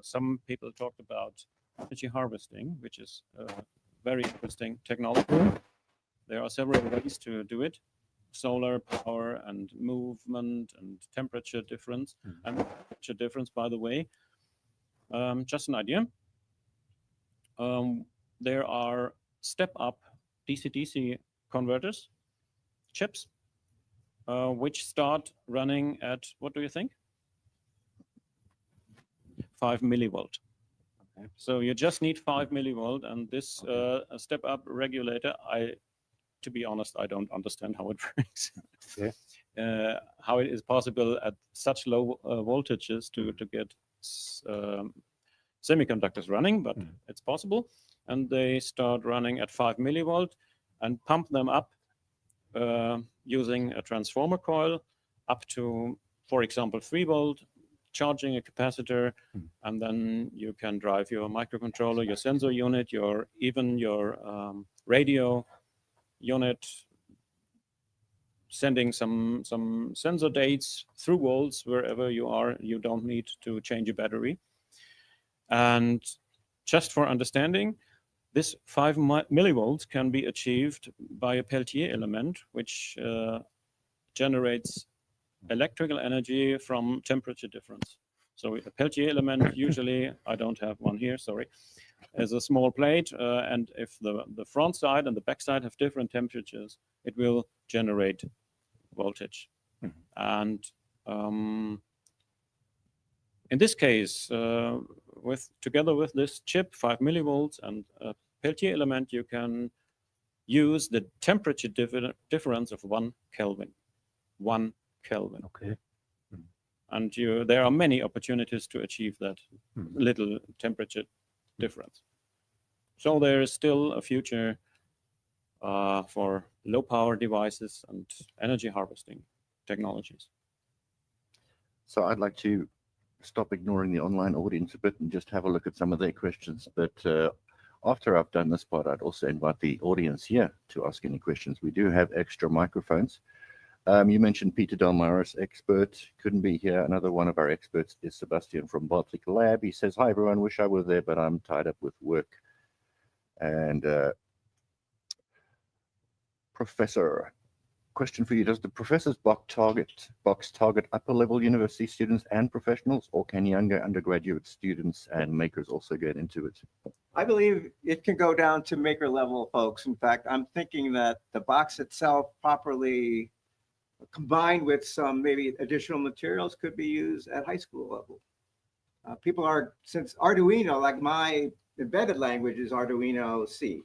some people talked about energy harvesting, which is very interesting technology. There are several ways to do it. Solar power and movement and temperature difference. And temperature difference, by the way, just an idea. There are step-up DC-DC converters, chips, which start running at, what do you think? 5 millivolt. Okay. So you just need 5 millivolt, and this step-up regulator, to be honest, I don't understand how it works. Okay. How it is possible at such low voltages to get semiconductors running, but it's possible. And they start running at 5 millivolt and pump them up using a transformer coil up to, for example, 3 volt, charging a capacitor, and then you can drive your microcontroller, your sensor unit, even your radio unit, sending some sensor dates through volts wherever you are. You don't need to change a battery. And just for understanding, this 5 millivolts can be achieved by a Peltier element, which generates electrical energy from temperature difference. So a Peltier element, usually, I don't have one here, sorry, is a small plate, and if the front side and the back side have different temperatures, it will generate voltage. And In this case, together with this chip, 5 millivolts and a Peltier element, you can use the temperature difference of 1 Kelvin. 1 Kelvin. Okay. And there are many opportunities to achieve that little temperature difference. So there is still a future for low power devices and energy harvesting technologies. So I'd like to stop ignoring the online audience a bit and just have a look at some of their questions. But after I've done this part, I'd also invite the audience here to ask any questions. We do have extra microphones. You mentioned Peter Delmaris, expert, couldn't be here. Another one of our experts is Sebastian from Elektor Lab. He says, hi everyone, wish I were there, but I'm tied up with work. And Professor, question for you. Does the professor's box target upper level university students and professionals, or can younger undergraduate students and makers also get into it? I believe it can go down to maker level folks. In fact, I'm thinking that the box itself properly combined with some maybe additional materials could be used at high school level. People are, since Arduino, like my embedded language is Arduino C.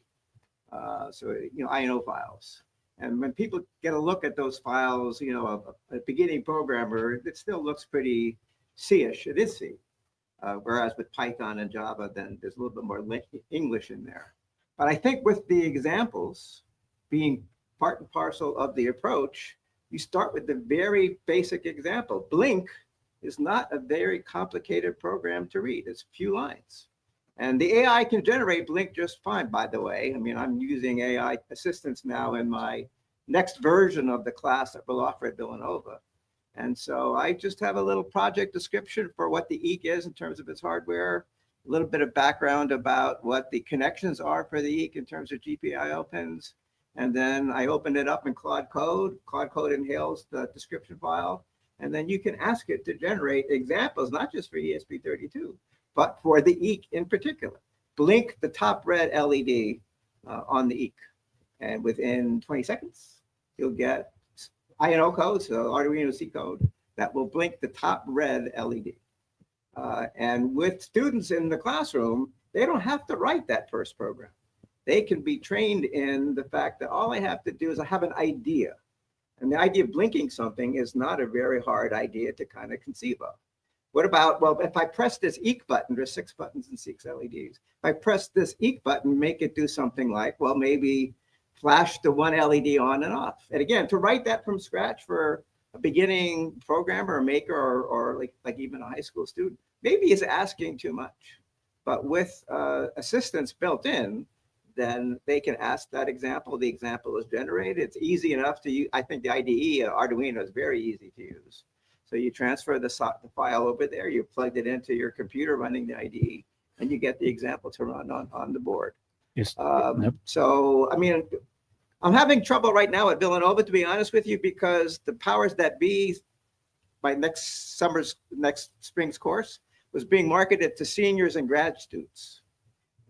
So, INO files. And when people get a look at those files, a beginning programmer, it still looks pretty C-ish. It is C. Whereas with Python and Java, then there's a little bit more English in there. But I think with the examples being part and parcel of the approach, you start with the very basic example. Blink is not a very complicated program to read. It's a few lines. And the AI can generate Blink just fine, by the way. I mean, I'm using AI assistants now in my next version of the class that will offer at Villanova. And so I just have a little project description for what the EEC is in terms of its hardware, a little bit of background about what the connections are for the EEC in terms of GPIO pins. And then I open it up in Claude Code. Claude Code inhales the description file. And then you can ask it to generate examples, not just for ESP32, but for the EEC in particular. Blink the top red LED on the EEC. And within 20 seconds, you'll get INO code, so Arduino C code, that will blink the top red LED. And with students in the classroom, they don't have to write that first program. They can be trained in the fact that all I have to do is I have an idea. And the idea of blinking something is not a very hard idea to kind of conceive of. What about, well, if I press this EEC button, there's 6 buttons and 6 LEDs. If I press this EEC button, make it do something like, well, maybe flash the one LED on and off. And again, to write that from scratch for a beginning programmer or maker or like even a high school student, maybe is asking too much. But with assistance built in, then they can ask that example. The example is generated. It's easy enough to use. I think the IDE Arduino is very easy to use. So you transfer the file over there, you plugged it into your computer running the IDE, and you get the example to run on the board. Yes. So, I mean, I'm having trouble right now at Villanova, to be honest with you, because the powers that be, my next spring's course was being marketed to seniors and grad students.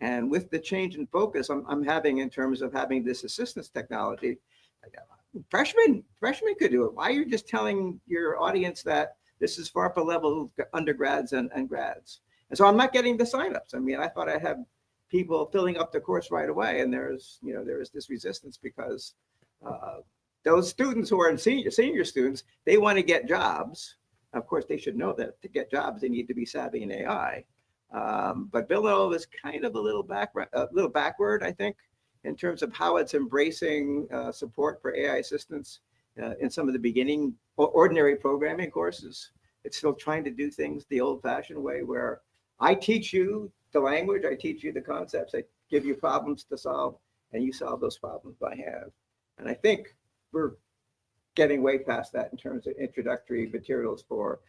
And with the change in focus I'm having in terms of having this assistance technology, freshmen could do it. Why are you just telling your audience that this is for upper level undergrads and grads? And so I'm not getting the signups. I mean, I thought I'd have people filling up the course right away, and there is this resistance because those students who are senior students, they want to get jobs. Of course, they should know that to get jobs, they need to be savvy in AI. But Villanova is kind of a little backward, I think, in terms of how it's embracing support for AI assistance in some of the beginning ordinary programming courses. It's still trying to do things the old-fashioned way, where I teach you the language, I teach you the concepts, I give you problems to solve, and you solve those problems by hand. And I think we're getting way past that in terms of introductory materials for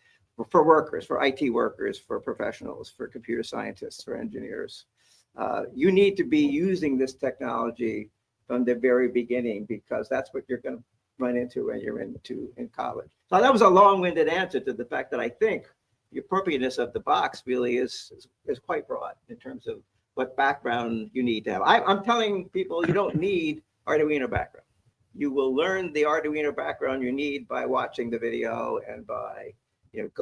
workers, for IT workers, for professionals, for computer scientists, for engineers. You need to be using this technology from the very beginning, because that's what you're going to run into when you're in college. So that was a long-winded answer to the fact that I think the appropriateness of the box really is quite broad in terms of what background you need to have. I'm telling people you don't need Arduino background. You will learn the Arduino background you need by watching the video and by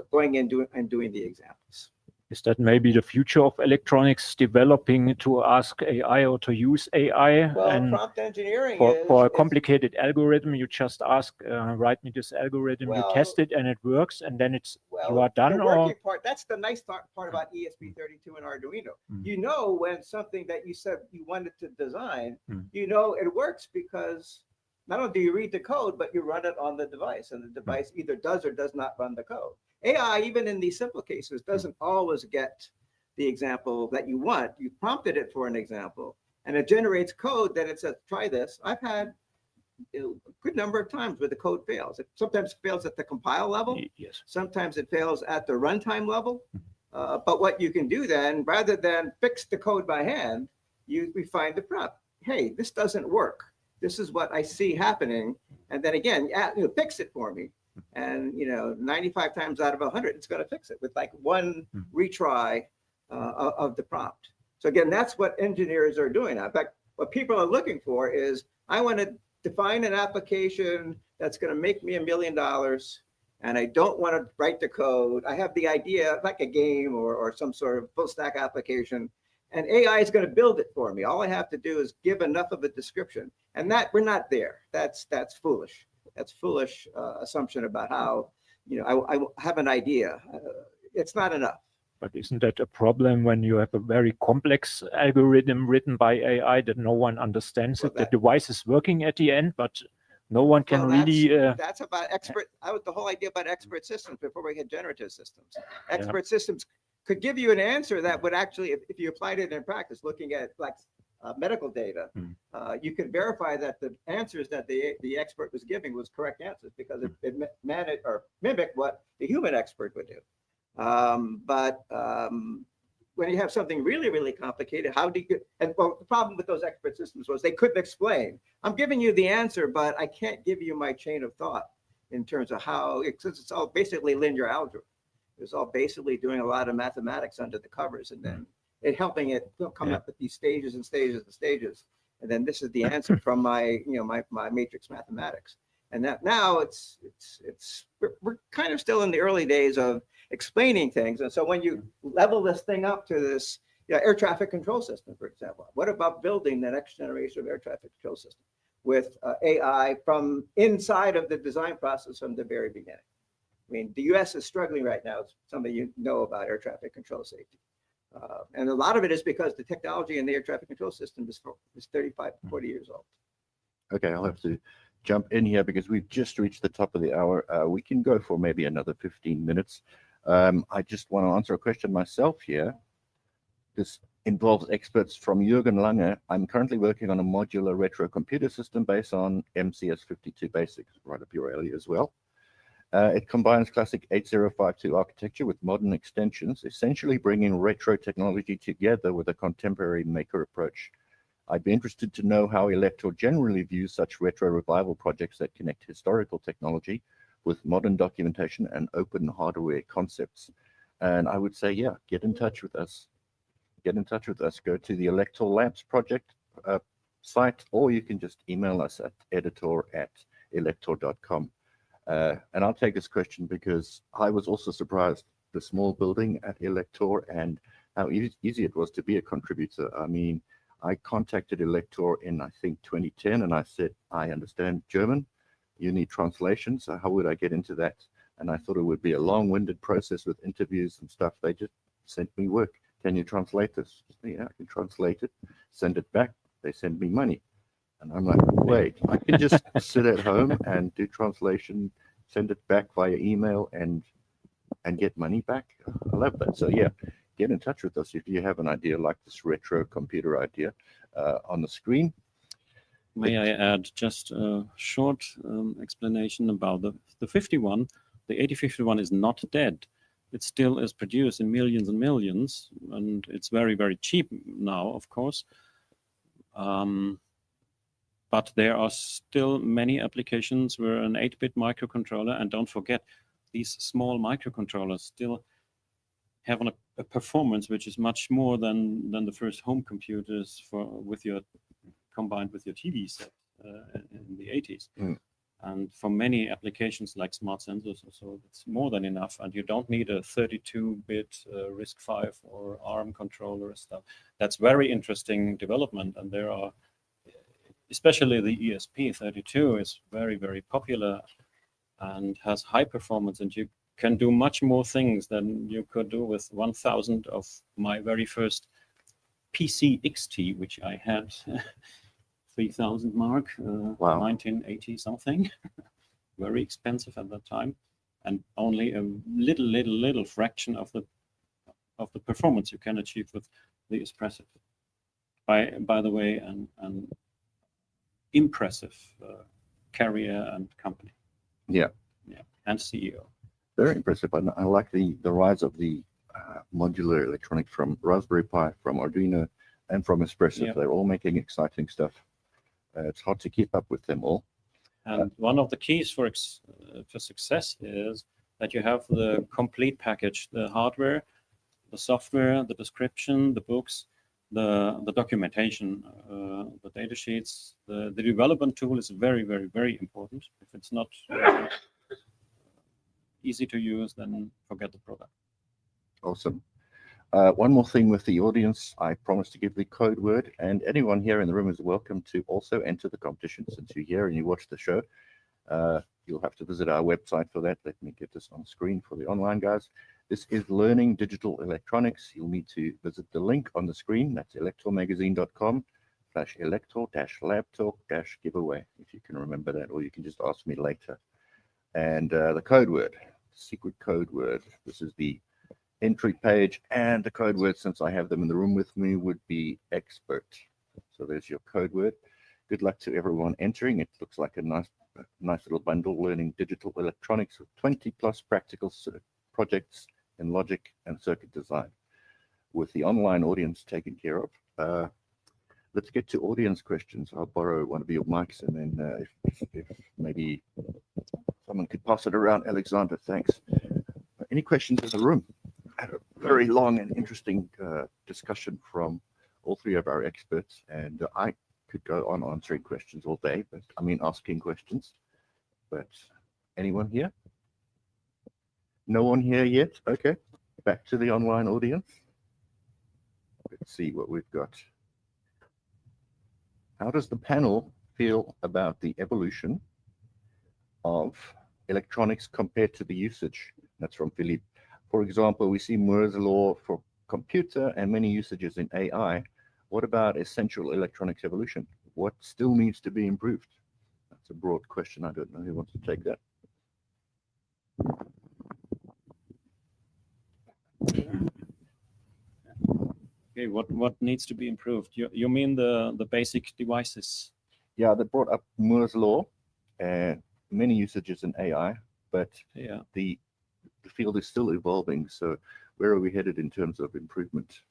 going in and doing the examples. Is that maybe the future of electronics, developing to ask AI or to use AI? Well, And prompt engineering for a complicated algorithm, you just ask, write me this algorithm, you Well- test it and it works, and then well, you are done, the or working part, that's the nice part about ESP32 and Arduino. You know when something that you said you wanted to design, you know it works because not only do you read the code, but you run it on the device, and the device either does or does not run the code. AI, even in these simple cases, doesn't always get the example that you want. You prompted it for an example, and it generates code that it says, try this. I've had a good number of times where the code fails. It sometimes fails at the compile level. yes, Sometimes it fails at the runtime level. But what you can do then, rather than fix the code by hand, we find the prompt. Hey, this doesn't work. This is what I see happening. And then again, fix it for me. And 95 times out of 100, it's going to fix it with like one retry of the prompt. So again, that's what engineers are doing. In fact, what people are looking for is, I want to define an application that's going to make me $1 million, and I don't want to write the code. I have the idea, like a game or some sort of full stack application, and AI is going to build it for me. All I have to do is give enough of a description, and that we're not there. That's foolish. That's foolish assumption about how, I have an idea. It's not enough. but isn't that a problem when you have a very complex algorithm written by AI that no one understands Well, it? The device is working at the end, but no one can really. That's about expert. The whole idea about expert systems before we get generative systems. Expert systems could give you an answer that would actually, if you applied it in practice, looking at like medical data, you can verify that the answers that the expert was giving was correct answers because it managed or mimicked what the human expert would do. But when you have something really, really complicated, how do you get, and well, the problem with those expert systems was they couldn't explain. I'm giving you the answer, but I can't give you my chain of thought in terms of how, since it's all basically linear algebra. It's all basically doing a lot of mathematics under the covers and then helping it come up with these stages and stages and stages. And then this is the answer from my, my matrix mathematics. And that now we're kind of still in the early days of explaining things. And so when you level this thing up to this air traffic control system, for example, what about building the next generation of air traffic control system with AI from inside of the design process from the very beginning? I mean, the US is struggling right now. Some of you know about air traffic control safety. And a lot of it is because the technology in the air traffic control system is 35, 40 years old. Okay, I'll have to jump in here because we've just reached the top of the hour. We can go for maybe another 15 minutes. I just want to answer a question myself here. This involves experts from Jürgen Lange. I'm currently working on a modular retro computer system based on MCS52 basics, right up your alley as well. It combines classic 8052 architecture with modern extensions, essentially bringing retro technology together with a contemporary maker approach. I'd be interested to know how Elektor generally views such retro revival projects that connect historical technology with modern documentation and open hardware concepts. And I would say, yeah, get in touch with us. Get in touch with us. Go to the Elektor Labs project site, or you can just email us at editor@elektor.com. And I'll take this question because I was also surprised the small building at Elektor and how easy it was to be a contributor. I mean, I contacted Elektor in, I think, 2010, and I said, I understand German. You need translation, so how would I get into that? And I thought it would be a long-winded process with interviews and stuff. They just sent me work. Can you translate this? Yeah, I can translate it, send it back. They send me money. And I'm like, wait, I can just sit at home and do translation, send it back via email and get money back. I love that. So yeah, get in touch with us if you have an idea like this retro computer idea on the screen. May I add just a short explanation about the 51? The 8051 is not dead. It still is produced in millions and millions, and it's very, very cheap now, of course. But there are still many applications where an 8-bit microcontroller, and don't forget, these small microcontrollers still have a performance which is much more than the first home computers combined with your TV set in the 80s. And for many applications like smart sensors or so, it's more than enough. And you don't need a 32-bit RISC-V or ARM controller stuff. That's very interesting development. And there are, especially the ESP32 is very, very popular and has high performance. And you can do much more things than you could do with 1,000 of my very first PC XT, which I had 3,000 mark, Wow. 1980 something, very expensive at that time, and only a little fraction of the performance you can achieve with the Espresso. By the way, an impressive carrier and company. Yeah, and CEO. very impressive. I like the rise of the modular electronics from Raspberry Pi, from Arduino, and from Espresso. Yeah. They're all making exciting stuff. It's hard to keep up with them all. And one of the keys for success is that you have the complete package: the hardware, the software, the description, the books, the documentation, the data sheets. The development tool is very, very, very important. If it's not easy to use, then forget the product. Awesome. One more thing with the audience, I promised to give the code word, and anyone here in the room is welcome to also enter the competition. Since you're here and you watch the show, you'll have to visit our website for that. Let me get this on screen for the online guys. This is Learning Digital Electronics. You'll need to visit the link on the screen. That's elektormagazine.com/Elektor-Lab Talk-giveaway, if you can remember that, or you can just ask me later. And the code word, secret code word. This is the entry page, and the code word, since I have them in the room with me, would be expert. So there's your code word. Good luck to everyone entering. It looks like a nice little bundle, Learning Digital Electronics, with 20+ practical projects in logic and circuit design. With the online audience taken care of, let's get to audience questions. I'll borrow one of your mics, and then if maybe someone could pass it around. Alexander, thanks. Any questions in the room? I had a very long and interesting discussion from all three of our experts, and I could go on answering questions all day, but I mean asking questions. But anyone here? No one here yet? Okay, back to the online audience. Let's see what we've got. How does the panel feel about the evolution of electronics compared to the usage? That's from Philippe. For example, we see Moore's law for computer and many usages in AI. What about essential electronics evolution? What still needs to be improved? That's a broad question. I don't know who wants to take that. Okay, what needs to be improved? You mean the basic devices? Yeah, they brought up Moore's law and many usages in AI, but Yeah. the field is still evolving. So where are we headed in terms of improvement?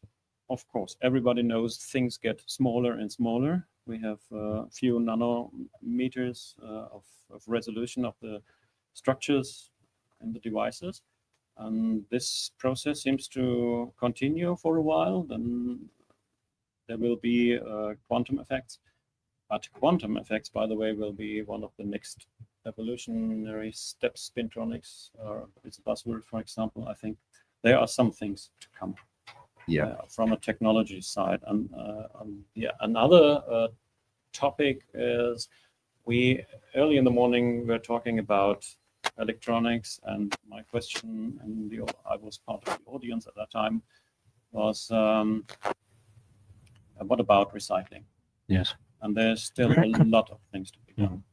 Of course, everybody knows things get smaller and smaller. We have a few nanometers of resolution of the structures in the devices. And this process seems to continue for a while. Then there will be quantum effects. But quantum effects, by the way, will be one of the next evolutionary steps. Spintronics is a buzzword, for example. I think there are some things to come. Yeah. From a technology side. And yeah, another topic is early in the morning we're talking about electronics, and my question, and I was part of the audience at that time, was what about recycling? Yes. And there's still a lot of things to be done.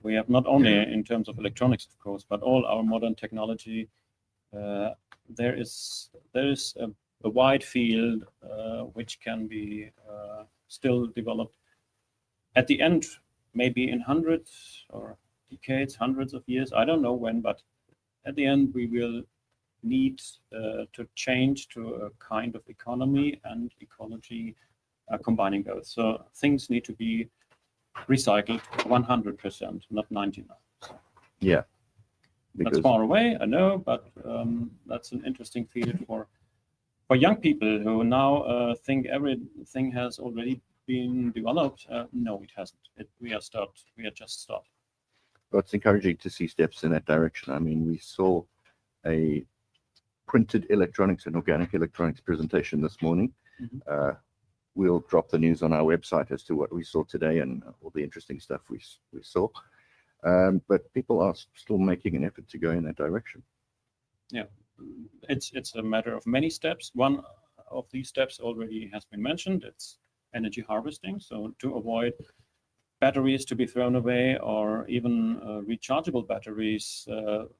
We have not only in terms of electronics, of course, but all our modern technology. There is a wide field which can be still developed. At the end, maybe in hundreds or decades, hundreds of years, I don't know when, but at the end we will need to change to a kind of economy and ecology combining both. So things need to be recycled 100%, not 99%. Yeah. That's far away, I know, but that's an interesting field for young people who now think everything has already been developed. No, it hasn't. We are just starting. Well, it's encouraging to see steps in that direction. I mean, we saw a printed electronics and organic electronics presentation this morning. We'll drop the news on our website as to what we saw today and all the interesting stuff we saw. But people are still making an effort to go in that direction. Yeah, it's a matter of many steps. One of these steps already has been mentioned. It's energy harvesting. So to avoid batteries to be thrown away, or even rechargeable batteries,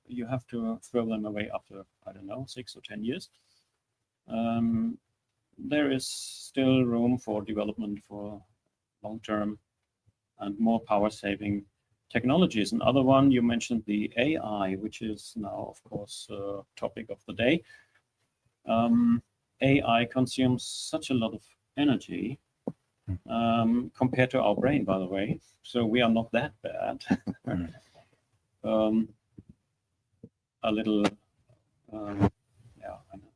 you have to throw them away after, I don't know, 6 or 10 years. There is still room for development for long-term and more power-saving technologies. Another one, you mentioned the AI, which is now, of course, topic of the day. AI consumes such a lot of energy compared to our brain, by the way. So we are not that bad. A little,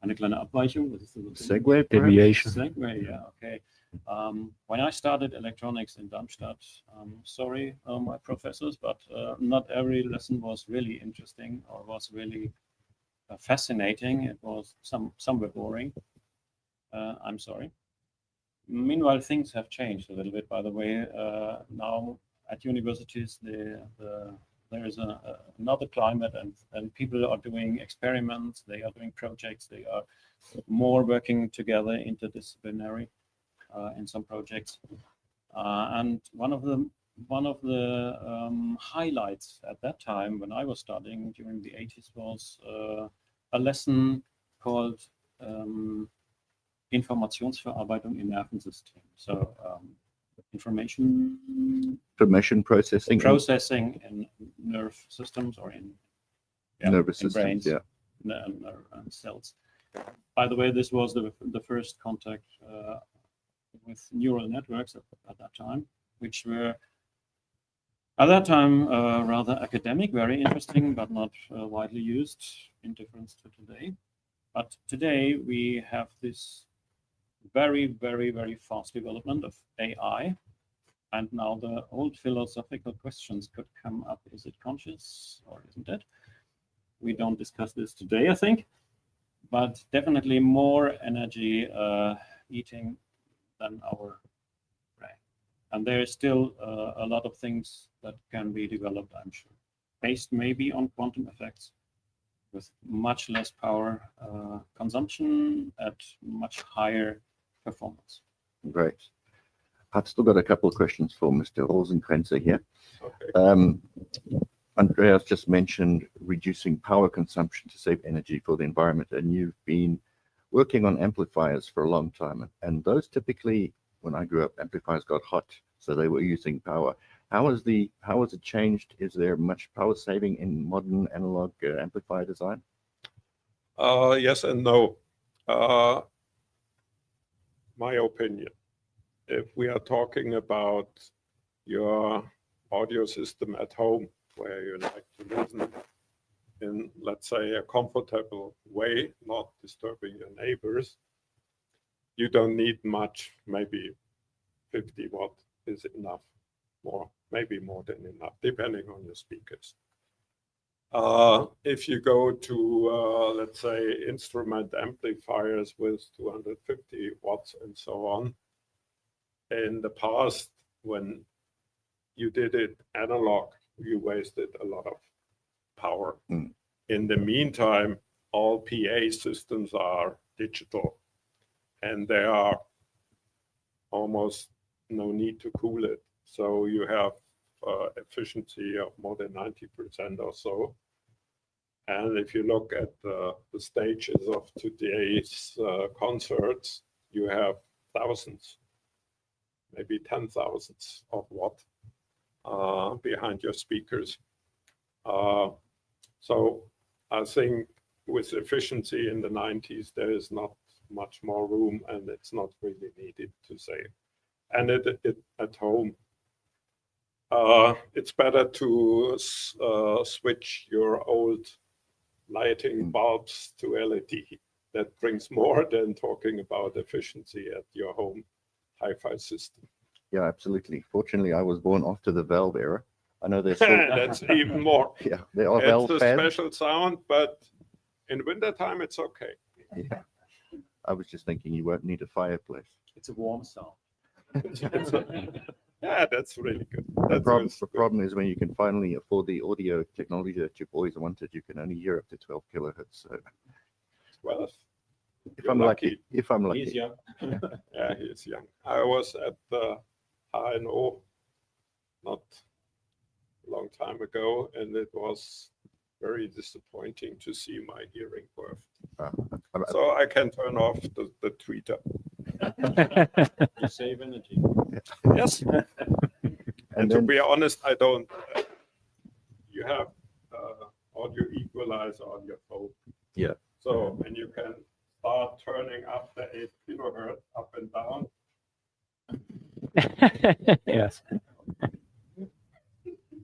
eine kleine Abweichung. Was ist das? Segue, Deviation. Segue, yeah, okay. When I started electronics in Darmstadt, sorry, my professors, but not every lesson was really interesting or was really fascinating. It was some were boring. I'm sorry. Meanwhile, things have changed a little bit, by the way. Now at universities, there is another climate, and people are doing experiments, they are doing projects, they are more working together interdisciplinary in some projects. And one of the highlights at that time when I was studying during the 80s was a lesson called Informationsverarbeitung im Nervensystem. So information processing in nerve systems or in nervous in systems, brains, and cells. By the way, this was the first contact with neural networks at that time, which were at that time rather academic, very interesting, but not widely used in difference to today. But today we have this very, very, very fast development of AI. And now the old philosophical questions could come up. Is it conscious or isn't it? We don't discuss this today, I think, but definitely more energy eating than our brain. And there is still a lot of things that can be developed, I'm sure, based maybe on quantum effects with much less power consumption at much higher performance. Great. I've still got a couple of questions for Mr. Rosenkränzer here. Okay. Andreas just mentioned reducing power consumption to save energy for the environment, and you've been working on amplifiers for a long time. And those typically, when I grew up, amplifiers got hot, so they were using power. How has it changed? Is there much power saving in modern analog amplifier design? Yes and no. My opinion, if we are talking about your audio system at home, where you like to listen in, let's say, a comfortable way, not disturbing your neighbors, you don't need much. Maybe 50 watt is enough, more, maybe more than enough, depending on your speakers. If you go to, let's say, instrument amplifiers with 250 watts and so on, in the past, when you did it analog, you wasted a lot of power. In the meantime, all PA systems are digital, and there are almost no need to cool it. So you have efficiency of more than 90% or so. And if you look at the stages of today's concerts, you have thousands, maybe 10,000s of watt behind your speakers. So I think with efficiency in the 90s, there is not much more room, and it's not really needed to save. And at home, it's better to switch your old lighting bulbs to LED. That brings more than talking about efficiency at your home hi-fi system. Yeah, absolutely. Fortunately, I was born after the valve era. I know there's still, That's even more. yeah, there are valve It's a fans. special sound, but in wintertime it's okay. Yeah. I was just thinking you won't need a fireplace. It's a warm sound. Yeah, that's really good. The That's problem, good. the problem is when you can finally afford the audio technology that you've always wanted, you can only hear up to 12 kilohertz. So Well, if you're I'm lucky, if I'm He's lucky, young. yeah, he's young. I was at the HNO not a long time ago, and it was very disappointing to see my hearing birth. So I can turn off the tweeter. You save energy. Yes. and And to then be honest, I don't. You have audio equalizer on your phone. Yeah. So, and you can start turning up the 8 kilohertz up and down. Yes.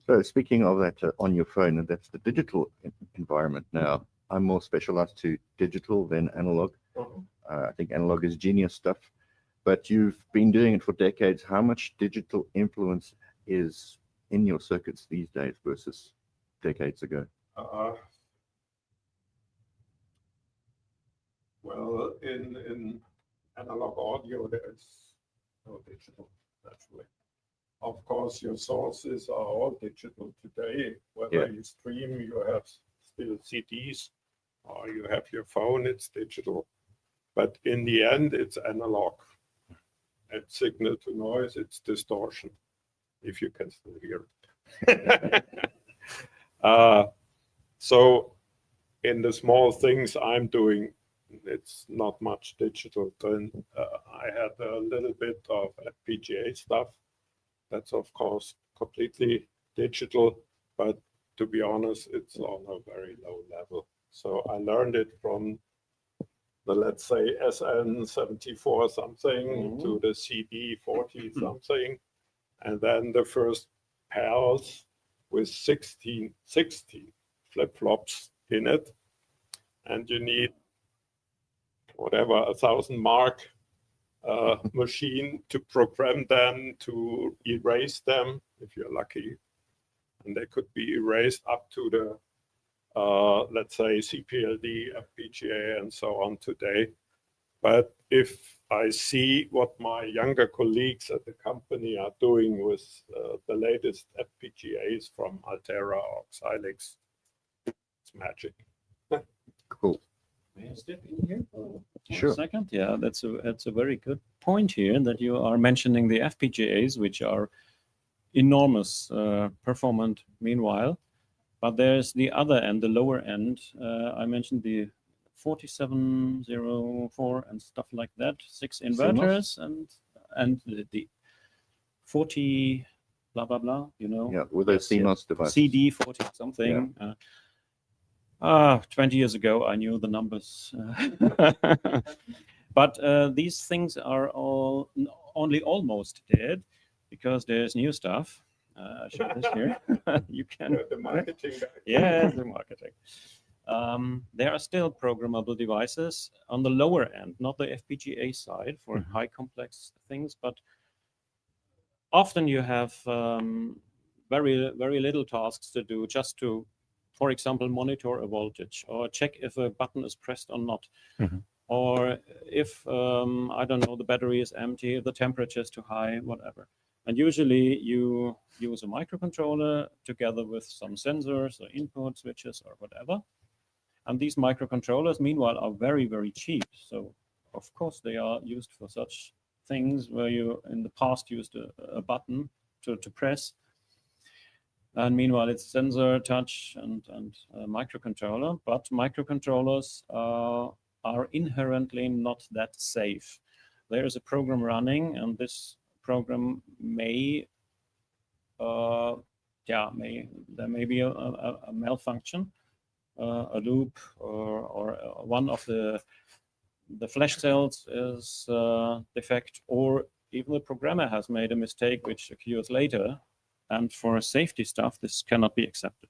So speaking of that on your phone, and that's the digital environment now. I'm more specialized to digital than analog. I think analog is genius stuff, but you've been doing it for decades. How much digital influence is in your circuits these days versus decades ago? Well, in analog audio, there's no digital, naturally. Of course, your sources are all digital today. Whether you stream, you have still CDs, or you have your phone, it's digital. But in the end, it's analog. At signal to noise, it's distortion, if you can still hear it. So in the small things I'm doing, it's not much digital. Then I had a little bit of FPGA stuff. That's of course completely digital, but to be honest, it's on a very low level. So I learned it from the, let's say, SN74 something to the CD40 something, and then the first pairs with 16 flip-flops in it, and you need whatever 1,000 mark machine to program them, to erase them if you're lucky, and they could be erased up to the let's say CPLD, FPGA, and so on today. But if I see what my younger colleagues at the company are doing with the latest FPGAs from Altera or Xilinx, it's magic. Cool. May I step in here for Sure. a second? Yeah, that's a very good point here that you are mentioning the FPGAs, which are enormous performant meanwhile. But there's the other end, the lower end. I mentioned the 4704 and stuff like that, 6 inverters and the 40 blah blah blah, you know. Yeah, with those CMOS devices. CD 40 something. 20 years ago, I knew the numbers. But these things are all only almost dead because there's new stuff. I show this here. You can. The marketing guy. Yes, the marketing. There are still programmable devices on the lower end, not the FPGA side for high complex things, but often you have very, very little tasks to do just to, for example, monitor a voltage or check if a button is pressed or not. Or if, I don't know, the battery is empty, if the temperature is too high, whatever. And usually you use a microcontroller together with some sensors or input switches or whatever. And these microcontrollers, meanwhile, are very, very cheap. So, of course, they are used for such things where you, in the past, used a button to press. And meanwhile, it's sensor, touch, and microcontroller. But microcontrollers are inherently not that safe. There is a program running, and this program may there may be a malfunction, a loop, or one of the flash cells is defect, or even the programmer has made a mistake which occurs later, and for safety stuff this cannot be accepted.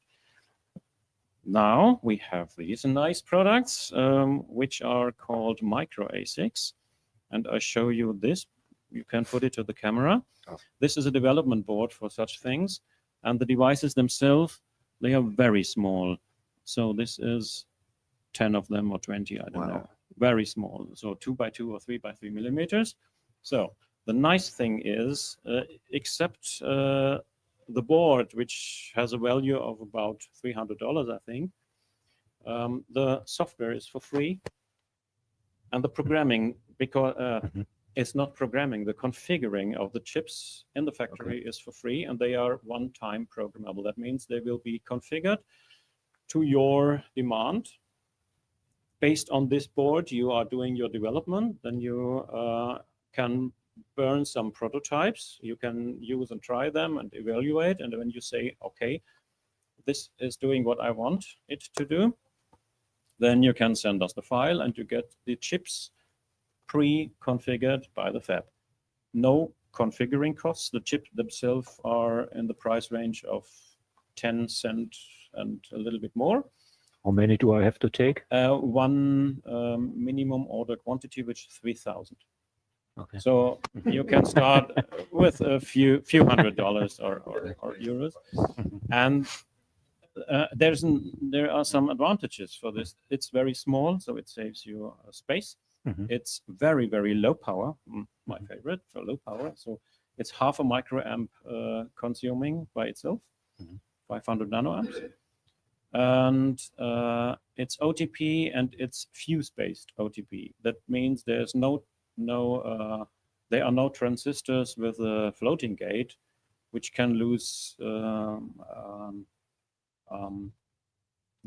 Now we have these nice products which are called micro ASICs, and I show you this. You can put it to the camera. This is a development board for such things. And the devices themselves, they are very small. So this is 10 of them or 20, I don't know. Very small. So 2 by 2 or 3 by 3 millimeters. So the nice thing is, except the board, which has a value of about $300, I think, the software is for free. And the programming, because it's not programming, the configuring of the chips in the factory is for free, and they are one-time programmable. That means they will be configured to your demand. Based on this board, you are doing your development, then you can burn some prototypes. You can use and try them and evaluate. And when you say, okay, this is doing what I want it to do, then you can send us the file and you get the chips pre-configured by the fab. No configuring costs. The chips themselves are in the price range of 10 cents and a little bit more. How many do I have to take? One minimum order quantity, which is 3,000. Okay. So you can start with a few $100 or euros, and there are some advantages for this. It's very small, so it saves you space. It's very, very low power. My favorite for low power. So it's half a microamp consuming by itself, 500 nanoamps. And it's OTP and it's fuse-based OTP. That means there's there are no transistors with a floating gate, which can lose the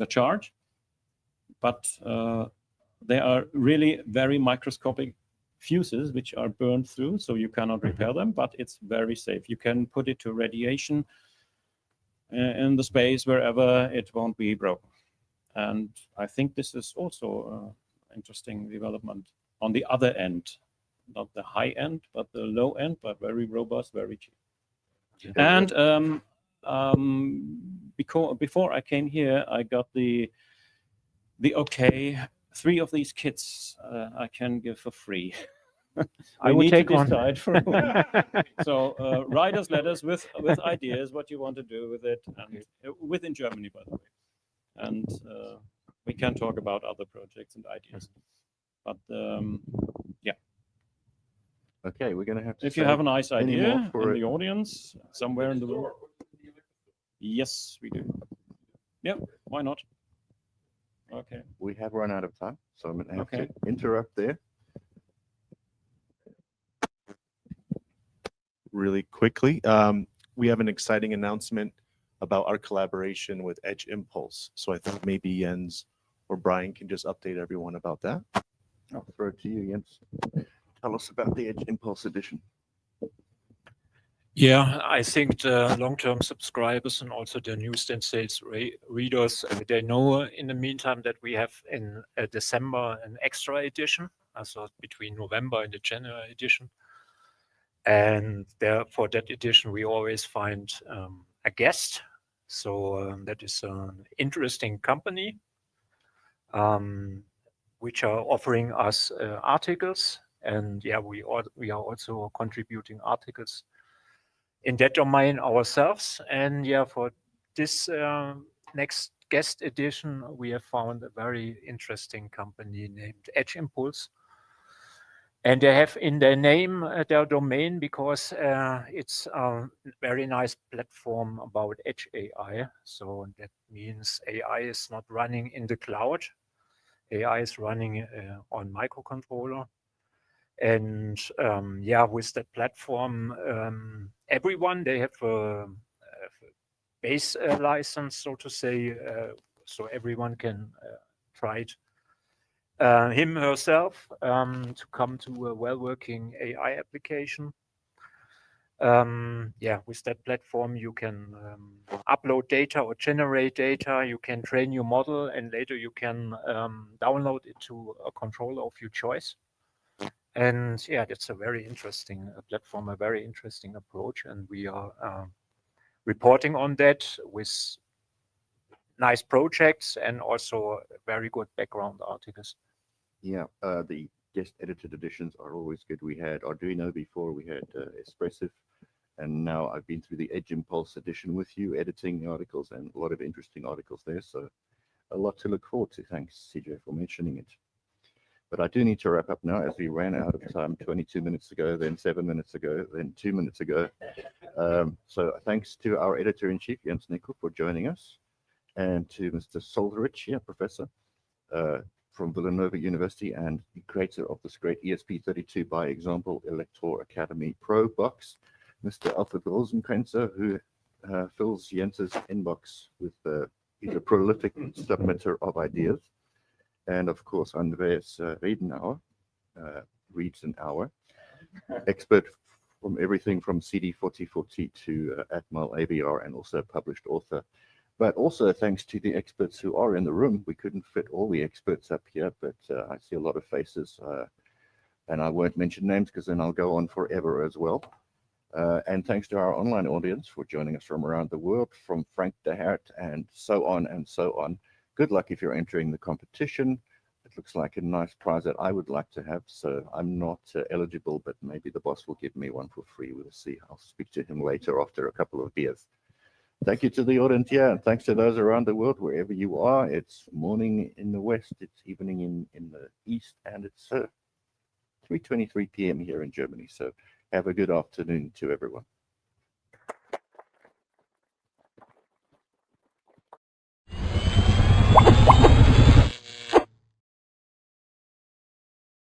charge. But there are really very microscopic fuses which are burned through, so you cannot repair them, but it's very safe. You can put it to radiation in the space wherever it won't be broken. And I think this is also an interesting development on the other end, not the high end, but the low end, but very robust, very cheap. And before I came here, I got the okay. 3 of these kits I can give for free. I will take on. For whom. So write us letters with ideas what you want to do with it, and within Germany, by the way. And we can talk about other projects and ideas. But yeah. Okay, we're going to have to. If you have a nice idea for in the audience, somewhere in the world. Yes, we do. Yeah, why not? Okay. We have run out of time, so I'm going to have Okay. to interrupt there. Really quickly, we have an exciting announcement about our collaboration with Edge Impulse. So I think maybe Jens or Brian can just update everyone about that. I'll throw it to you, Jens. Tell us about the Edge Impulse edition. Yeah, I think the long-term subscribers and also the newsstand sales readers, they know in the meantime that we have in December an extra edition, also between November and the January edition. And there, for that edition, we always find a guest. So that is an interesting company, which are offering us articles. And yeah, we are also contributing articles in that domain ourselves. And yeah, for this next guest edition, we have found a very interesting company named Edge Impulse. And they have in their name their domain because it's a very nice platform about edge AI. So that means AI is not running in the cloud. AI is running on microcontroller. And yeah, with that platform, everyone, they have a base license, so to say, so everyone can try it. Him herself to come to a well-working AI application. Yeah, with that platform, you can upload data or generate data. You can train your model, and later you can download it to a controller of your choice. And yeah, that's a very interesting platform, a very interesting approach, and we are reporting on that with nice projects and also very good background articles. Yeah, the guest edited editions are always good. We had Arduino before, we had Espressif, And now I've been through the Edge Impulse edition with you, editing the articles, and a lot of interesting articles there. So a lot to look forward to. Thanks, CJ, for mentioning it. But I do need to wrap up now, as we ran out of time 22 minutes ago, then 7 minutes ago, then 2 minutes ago. So thanks to our editor-in-chief, Jens Nickel, for joining us, and to Mr. Solderitsch, Professor from Villanova University and the creator of this great ESP32 by example Elektor Academy Pro box, Mr. Alfred Rosenkränzer, who fills Jens's inbox with he's a prolific submitter of ideas. And of course, Andreas Riedenauer, reads an hour, expert from everything from CD4040 to Atmel AVR, and also a published author. But also thanks to the experts who are in the room. We couldn't fit all the experts up here, but I see a lot of faces, and I won't mention names because then I'll go on forever as well. And thanks to our online audience for joining us from around the world, from Frank de Hart and so on and so on. Good luck if you're entering the competition. It looks like a nice prize that I would like to have. So I'm not eligible, but maybe the boss will give me one for free. We'll see. I'll speak to him later after a couple of beers. Thank you to the audience here, and thanks to those around the world, wherever you are. It's morning in the west, it's evening in the east, and it's 3:23 p.m. here in Germany. So have a good afternoon to everyone.